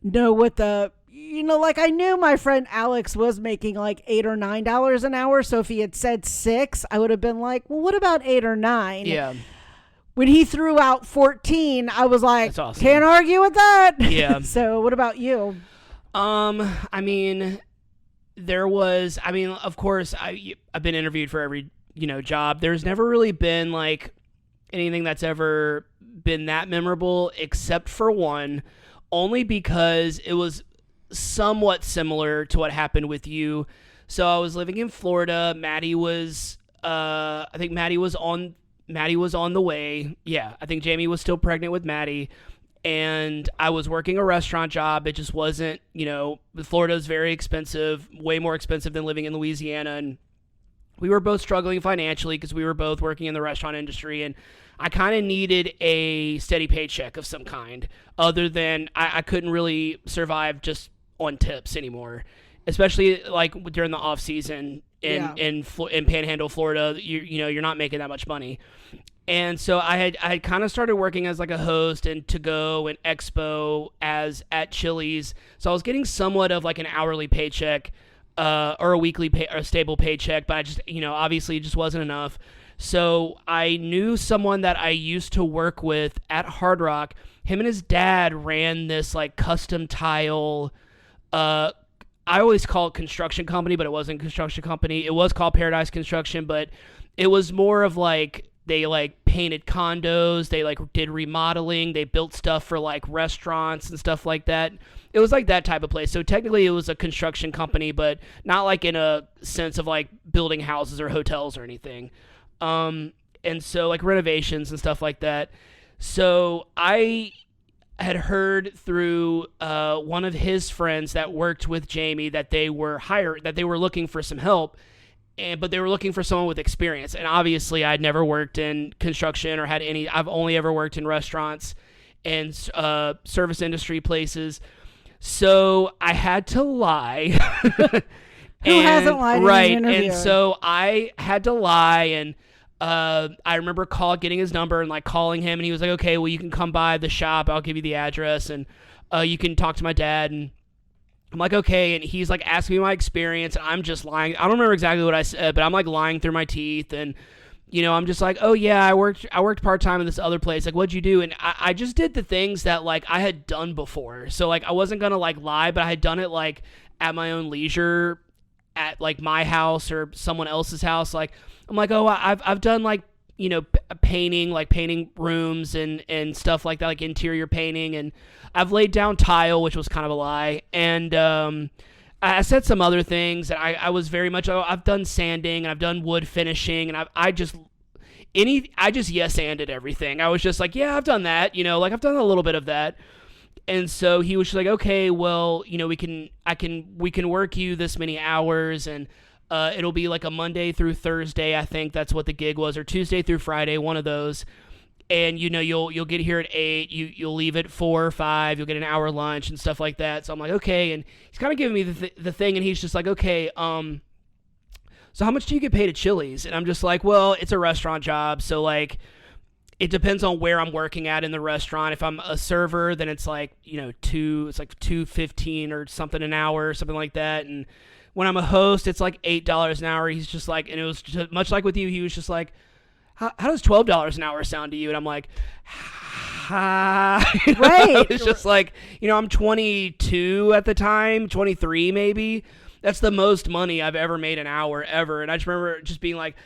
know what like, I knew my friend Alex was making like $8 or $9 an hour. So if he had said 6, I would have been like, well, what about 8 or 9? Yeah. When he threw out 14, I was like, That's awesome. Can't argue with that. Yeah. So what about you? I mean, of course, I've been interviewed for every, job. There's never really been like anything that's ever been that memorable except for one, only because it was somewhat similar to what happened with you. So I was living in Florida. Maddie was on the way. Yeah, I think Jamie was still pregnant with Maddie. And I was working a restaurant job. It just wasn't, Florida is very expensive, way more expensive than living in Louisiana. And we were both struggling financially because we were both working in the restaurant industry. And I kind of needed a steady paycheck of some kind, other than I couldn't really survive just on tips anymore, especially like during the off season in Panhandle, Florida. You're not making that much money. And so I had kind of started working as like a host and to go and expo at Chili's. So I was getting somewhat of like an hourly paycheck, or a weekly or a stable paycheck, but I just, obviously it just wasn't enough. So I knew someone that I used to work with at Hard Rock. Him and his dad ran this like custom tile, I always call it construction company, but it wasn't construction company. It was called Paradise Construction, but it was more of like, they like painted condos, they like did remodeling, they built stuff for like restaurants and stuff like that. It was like that type of place. So technically it was a construction company, but not like in a sense of like building houses or hotels or anything. And so like renovations and stuff like that. So I had heard through one of his friends that worked with Jamie that they were looking for some help. But they were looking for someone with experience. And obviously I'd never worked in construction or I've only ever worked in restaurants and service industry places. So I had to lie. Who hasn't lied in an interview? And so I had to lie, and I remember getting his number and like calling him, and he was like, okay, well, you can come by the shop. I'll give you the address, and you can talk to my dad. And I'm like, okay. And he's like asking me my experience, and I'm just lying. I don't remember exactly what I said, but I'm like lying through my teeth. And, I'm just like, oh yeah, I worked part-time in this other place. Like, what'd you do? And I just did the things that like I had done before. So like, I wasn't going to like lie, but I had done it like at my own leisure at like my house or someone else's house. Like, I'm like, oh, I've done like, painting rooms and stuff like that, like interior painting. And I've laid down tile, which was kind of a lie. And I said some other things. And I was very much, I've done sanding and I've done wood finishing. And I just yes-anded everything. I was just like, yeah, I've done that. Like I've done a little bit of that. And so he was just like, okay, well, we can work you this many hours, and it'll be like a Monday through Thursday. I think that's what the gig was, or Tuesday through Friday, one of those. And you'll get here at 8. You'll leave at 4 or 5. You'll get an hour lunch and stuff like that. So I'm like, okay. And he's kind of giving me the thing, and he's just like, okay, so how much do you get paid at Chili's? And I'm just like, well, it's a restaurant job, so like, it depends on where I'm working at in the restaurant. If I'm a server, then it's like, it's like $2.15 or something an hour, something like that. And when I'm a host, it's like $8 an hour. He's just like, and it was just, much like with you, he was just like, how does $12 an hour sound to you? And I'm like, right. It's just like, I'm 22 at the time, 23 maybe. That's the most money I've ever made an hour ever. And I just remember just being like,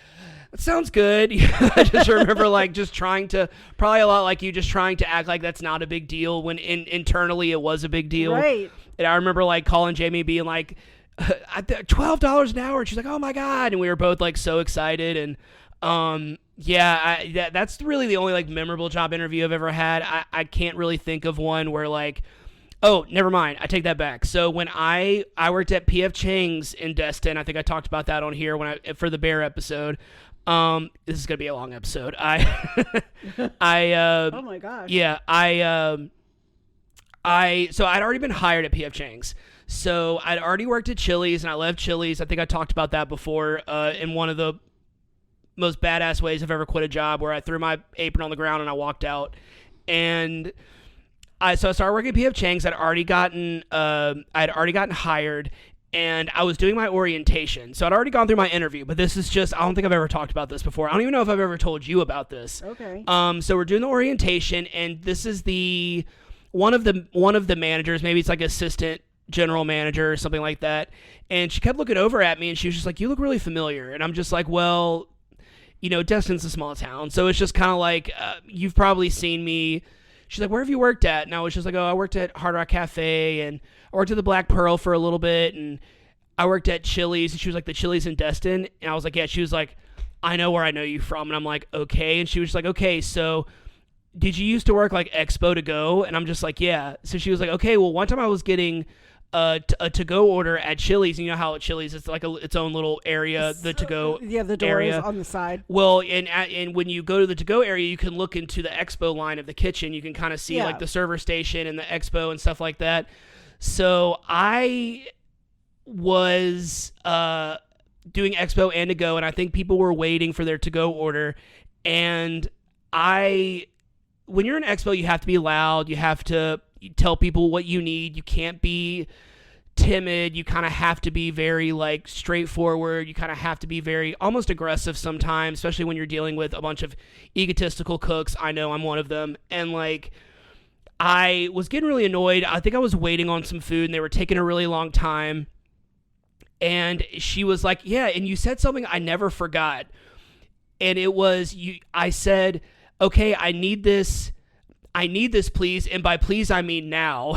that sounds good. I just remember like just trying to, probably a lot like you, just trying to act like that's not a big deal when internally it was a big deal. Right. And I remember like calling Jamie being like, $12 an hour. And she's like, oh my God. And we were both like so excited. And that's really the only like memorable job interview I've ever had. I can't really think of one where like, oh, never mind. I take that back. So when I worked at P.F. Chang's in Destin, I think I talked about that on here for the bear episode. This is gonna be a long episode. Oh my gosh. Yeah, so I'd already been hired at P.F. Chang's. So I'd already worked at Chili's, and I left Chili's. I think I talked about that before in one of the most badass ways I've ever quit a job, where I threw my apron on the ground and I walked out. And I started working at P.F. Chang's. I'd already gotten hired, and I was doing my orientation. So I'd already gone through my interview, but this is just, I don't think I've ever talked about this before. I don't even know if I've ever told you about this. Okay. So we're doing the orientation, and this is one of the managers, maybe it's like assistant general manager or something like that. And she kept looking over at me, and she was just like, you look really familiar. And I'm just like, well, Destin's a small town. So it's just kind of like, you've probably seen me. She's like, where have you worked at? And I was just like, oh, I worked at Hard Rock Cafe, and I worked at the Black Pearl for a little bit, and I worked at Chili's. And she was like, the Chili's in Destin? And I was like, yeah. She was like, I know where I know you from. And I'm like, okay. And she was just like, okay, so did you used to work like Expo to go? And I'm just like, yeah. So she was like, okay, well, one time I was getting a to-go order at Chili's, and you know how at Chili's it's like its own little area, the to-go the door area is on the side. Well, and when you go to the to-go area, you can look into the expo line of the kitchen. You can kind of see like the server station and the expo and stuff like that. So I was doing expo and to-go, and I think people were waiting for their to-go order. And when you're in expo, you have to be loud. You have to tell people what you need. You can't be timid. You kind of have to be very like straightforward. You kind of have to be very almost aggressive sometimes, especially when you're dealing with a bunch of egotistical cooks. I know I'm one of them. And like, I was getting really annoyed. I think I was waiting on some food, and they were taking a really long time. And she was like, yeah, and you said something I never forgot. And it was, I said, okay, I need this, please. And by please, I mean now,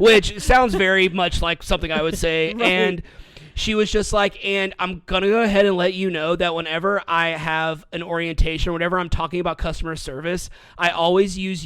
which sounds very much like something I would say. Right. And she was just like, and I'm going to go ahead and let you know that whenever I have an orientation or whenever I'm talking about customer service, I always use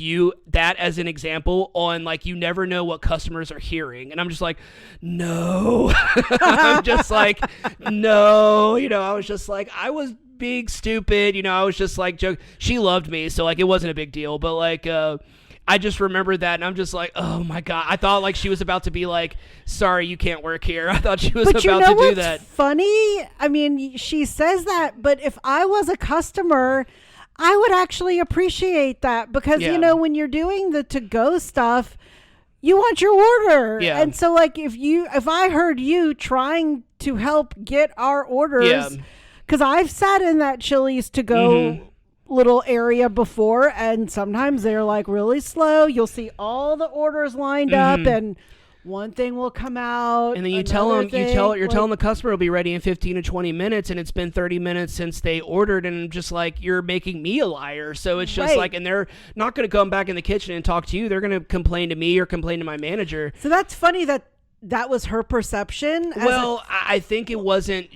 that as an example on like, you never know what customers are hearing. And I'm just like, no, I'm just like, no, I was just like, I was being stupid, I was just like joke. She loved me, so like it wasn't a big deal, but like I I just remembered that, and I'm just like, oh my god! I thought like she was about to be like, sorry, you can't work here. I thought she was But about to do that. Funny? I mean, she says that, but if I was a customer, I would actually appreciate that because Yeah. you know when you're doing the to-go stuff, you want your order. Yeah. And so like if I heard you trying to help get our orders, Yeah. because I've sat in that Chili's to go little area before, and sometimes they're like really slow. You'll see all the orders lined up, and one thing will come out, and then you're telling the customer will be ready in 15 to 20 minutes, and it's been 30 minutes since they ordered, and just like you're making me a liar. So it's just like, and they're not going to come back in the kitchen and talk to you. They're going to complain to me or complain to my manager. So that's funny that was her perception. Well, I think it wasn't.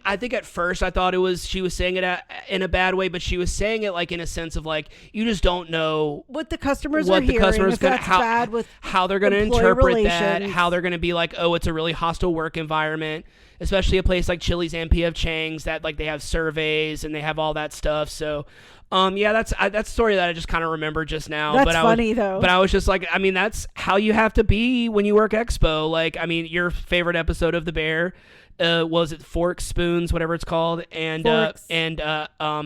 I think at first I thought she was saying it in a bad way, but she was saying it like in a sense of like, you just don't know what the customers are hearing, how they're going to interpret that, how they're going to be like, oh, it's a really hostile work environment, especially a place like Chili's and P.F. Chang's that like they have surveys and they have all that stuff. So that's a story that I just kind of remember just now. That's funny, though. But I was just like, I mean, that's how you have to be when you work Expo. Like, I mean, your favorite episode of The Bear, was it Forks, Spoons, whatever it's called, and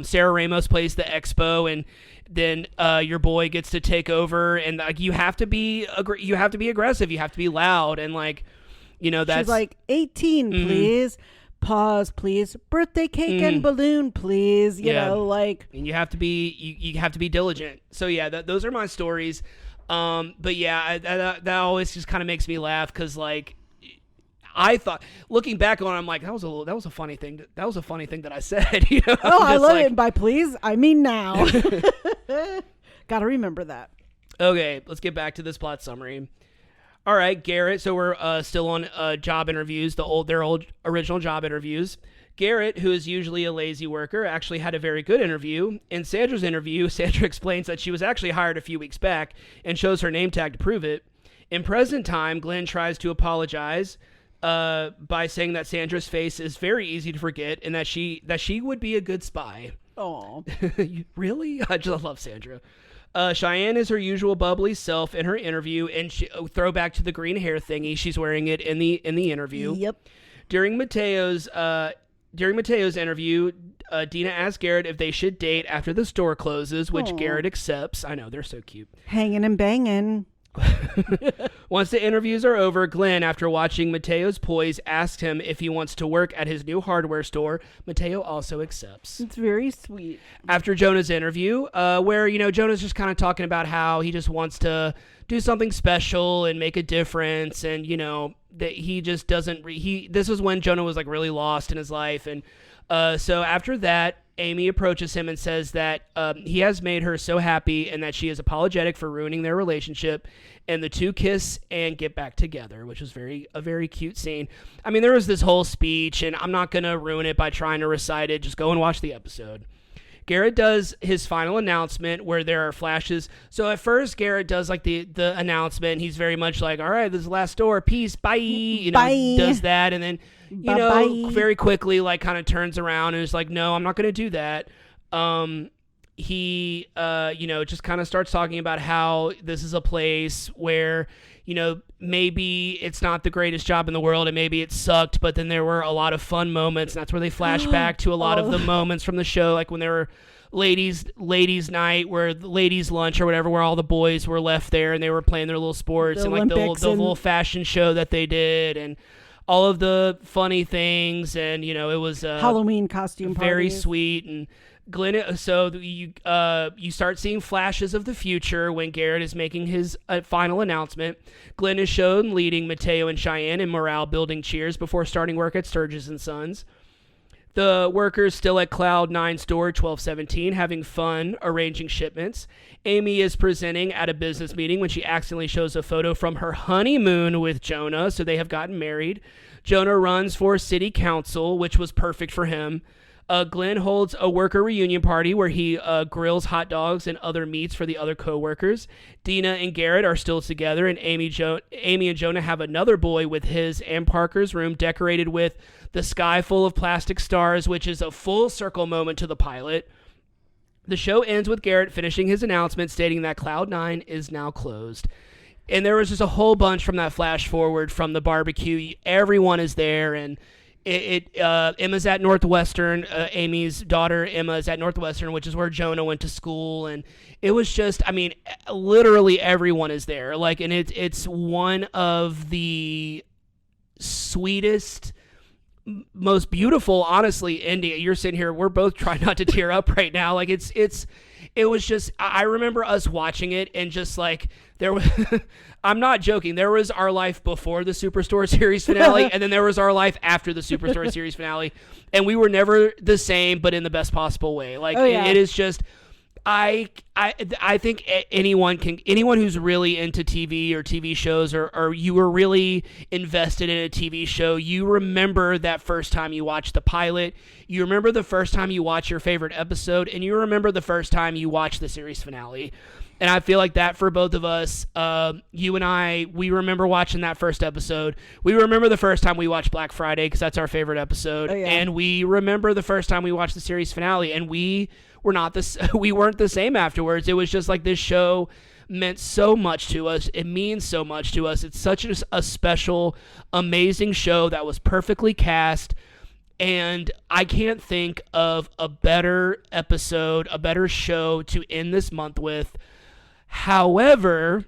Sarah Ramos plays the Expo, and then your boy gets to take over, and like you have to be aggressive, you have to be loud, and like, you know, that's she's like 18, please. Pause, please. Birthday cake and balloon, please. You know, like, and you have to be you have to be diligent. So yeah, those are my stories. But yeah, that always just kind of makes me laugh because like I thought, looking back on it, I'm like, that was a funny thing. That was a funny thing that I said. You know? Oh, I love it. By please, I mean now. Got to remember that. Okay, let's get back to this plot summary. All right, Garrett. So we're still on job interviews, their old original job interviews. Garrett, who is usually a lazy worker, actually had a very good interview. In Sandra's interview, Sandra explains that she was actually hired a few weeks back and shows her name tag to prove it. In present time, Glenn tries to apologize by saying that Sandra's face is very easy to forget and that she would be a good spy. Oh, really? I just love Sandra. Cheyenne is her usual bubbly self in her interview, and throwback to the green hair thingy. She's wearing it in the interview. Yep. During Mateo's interview, Dina asks Garrett if they should date after the store closes, which Garrett accepts. I know, they're so cute. Hanging and banging. Once the interviews are over, Glenn, after watching Mateo's poise, asks him if he wants to work at his new hardware store. Mateo also accepts. It's very sweet. After Jonah's interview, where, you know, Jonah's just kind of talking about how he just wants to do something special and make a difference, and, you know, that he just doesn't this was when Jonah was like really lost in his life, and so after that, Amy approaches him and says that he has made her so happy and that she is apologetic for ruining their relationship, and the two kiss and get back together, which was a very cute scene. I mean, there was this whole speech, and I'm not going to ruin it by trying to recite it. Just go and watch the episode. Garrett does his final announcement where there are flashes. So at first, Garrett does like the announcement. He's very much like, all right, this is the last door. Peace. Bye. You know, bye. Does that. And then, you know, Bye-bye. very quickly, like kind of turns around and is like, no, I'm not going to do that. He, you know, just kind of starts talking about how this is a place where, you know, maybe it's not the greatest job in the world and maybe it sucked, but then there were a lot of fun moments. And that's where they flash back to a lot of the moments from the show, like when there were ladies night, where the ladies lunch or whatever, where all the boys were left there and they were playing their little sports, The and like the Olympics little fashion show that they did, and all of the funny things. And, you know, it was Halloween costume very parties. sweet. And Glenn, so you start seeing flashes of the future when Garrett is making his final announcement. Glenn is shown leading Mateo and Cheyenne in morale building cheers before starting work at Sturgis and Sons. The workers still at Cloud 9 store 1217 having fun arranging shipments. Amy is presenting at a business meeting when she accidentally shows a photo from her honeymoon with Jonah, so they have gotten married. Jonah runs for city council, which was perfect for him. Glenn holds a worker reunion party where he grills hot dogs and other meats for the other co-workers. Dina and Garrett are still together, and Amy and Jonah have another boy with his and Parker's room decorated with the sky full of plastic stars, which is a full circle moment to the pilot. The show ends with Garrett finishing his announcement stating that Cloud 9 is now closed. And there was just a whole bunch from that flash forward from the barbecue. Everyone is there, and Emma's at Northwestern. Amy's daughter Emma is at Northwestern, which is where Jonah went to school, and it was just, I mean, literally everyone is there. Like, and it's one of the sweetest, most beautiful, honestly, ending. You're sitting here, we're both trying not to tear up right now. Like, it was just, I remember us watching it and just like, there was, I'm not joking, there was our life before the Superstore series finale, and then there was our life after the Superstore series finale, and we were never the same, but in the best possible way. Like, it is just, I think anyone who's really into TV or TV shows, or you were really invested in a TV show, you remember that first time you watched the pilot, you remember the first time you watched your favorite episode, and you remember the first time you watched the series finale. And I feel like that for both of us, you and I, we remember watching that first episode. We remember the first time we watched Black Friday, because that's our favorite episode. Oh, yeah. And we remember the first time we watched the series finale, and we weren't the same afterwards. It was just like, this show meant so much to us. It means so much to us. It's such a special, amazing show that was perfectly cast. And I can't think of a better episode, a better show to end this month with. However,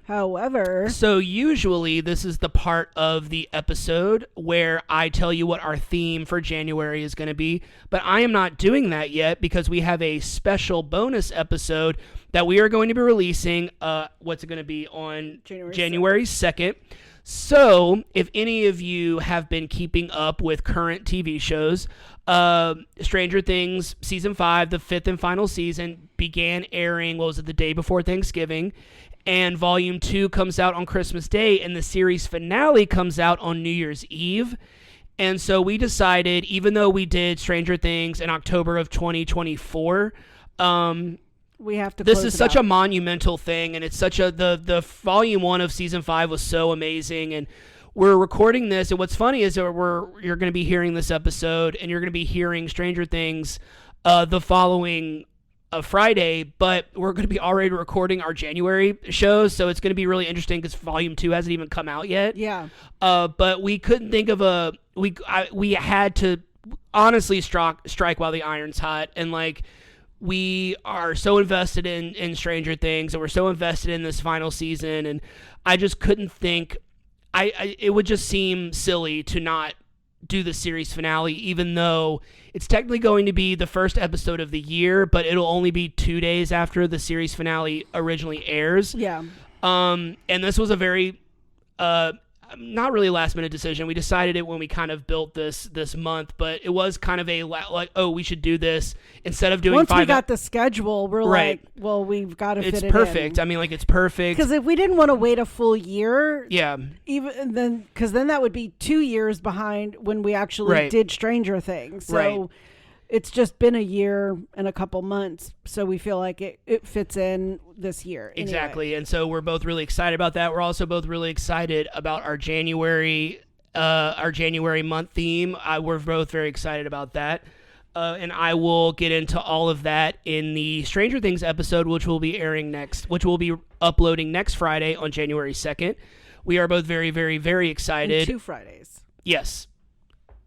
so usually this is the part of the episode where I tell you what our theme for January is going to be, but I am not doing that yet because we have a special bonus episode that we are going to be releasing. What's it going to be on January 2nd? So, if any of you have been keeping up with current TV shows, Stranger Things Season 5, the 5th and final season, began airing, the day before Thanksgiving, and Volume 2 comes out on Christmas Day, and the series finale comes out on New Year's Eve. And so we decided, even though we did Stranger Things in October of 2024, we have to. This is such a monumental thing, and it's such the Volume 1 of Season 5 was so amazing, and we're recording this. And what's funny is that you're going to be hearing this episode, and you're going to be hearing Stranger Things the following Friday, but we're going to be already recording our January shows, so it's going to be really interesting because Volume 2 hasn't even come out yet. Yeah. But we couldn't think of we had to honestly strike while the iron's hot, and like, we are so invested in Stranger Things, and we're so invested in this final season, and I just couldn't think, it would just seem silly to not do the series finale, even though it's technically going to be the first episode of the year, but it'll only be 2 days after the series finale originally airs. Yeah. And this was a very, not really last minute decision. We decided it when we kind of built this month, but it was kind of we should do this instead of doing once we got the schedule, we're right. Like, well, we've got to fit it in. It's perfect. I mean, like, it's perfect. Because if we didn't want to wait a full year, yeah, because then that would be 2 years behind when we actually did Stranger Things. So it's just been a year and a couple months, so we feel like it fits in this year. Exactly, anyway. And so we're both really excited about that. We're also both really excited about our January month theme. We're both very excited about that. And I will get into all of that in the Stranger Things episode, which will be uploading next Friday on January 2nd. We are both very, very, very excited. In 2 Fridays. Yes.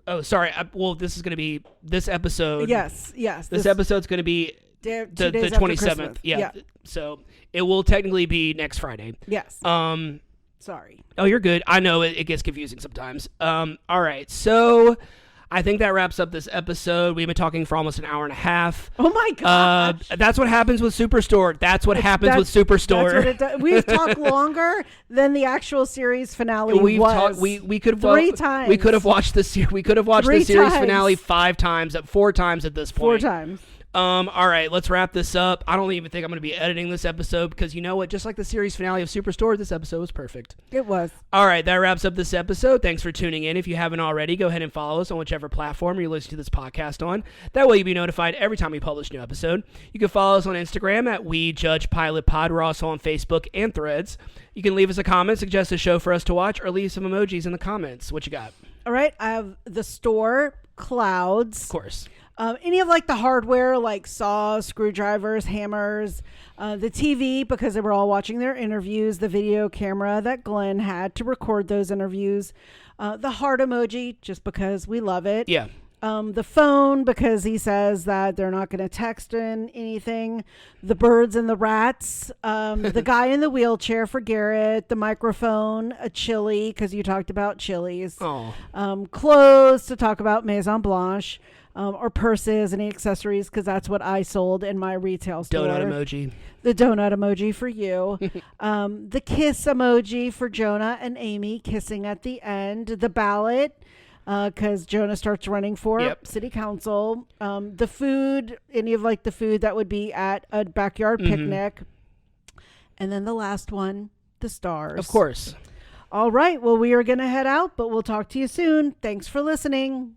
Oh, sorry. This is going to be this episode. Yes. This episode's going to be the 27th. Yeah. So it will technically be next Friday. Yes. Sorry. Oh, you're good. I know it gets confusing sometimes. All right. So I think that wraps up this episode. We've been talking for almost an hour and a half. Oh my gosh. That's what happens with Superstore. That's what happens with Superstore. That's what it does. We've talked longer than the actual series finale was. We could have 3 times. We could have watched the series finale 4 times at this point. 4 times. All right, let's wrap this up. I don't even think I'm going to be editing this episode because you know what? Just like the series finale of Superstore, this episode was perfect. It was. All right, that wraps up this episode. Thanks for tuning in. If you haven't already, go ahead and follow us on whichever platform you're listening to this podcast on. That way you'll be notified every time we publish a new episode. You can follow us on Instagram at WeJudgePilotPod. We're also on Facebook and Threads. You can leave us a comment, suggest a show for us to watch, or leave some emojis in the comments. What you got? All right, I have the store, Clouds. Of course. Any of like the hardware, like saws, screwdrivers, hammers, the TV, because they were all watching their interviews, the video camera that Glenn had to record those interviews, the heart emoji, just because we love it. Yeah. The phone, because he says that they're not going to text in anything. The birds and the rats. The guy in the wheelchair for Garrett. The microphone. A chili, because you talked about chilies. Oh. Clothes, to talk about Maison Blanche. Or purses, any accessories, because that's what I sold in my retail store. Donut emoji. The donut emoji for you. The kiss emoji for Jonah and Amy kissing at the end. The ballot, because Jonah starts running for city council. The food, any of like the food that would be at a backyard picnic. And then the last one, the stars. Of course. All right. Well, we are going to head out, but we'll talk to you soon. Thanks for listening.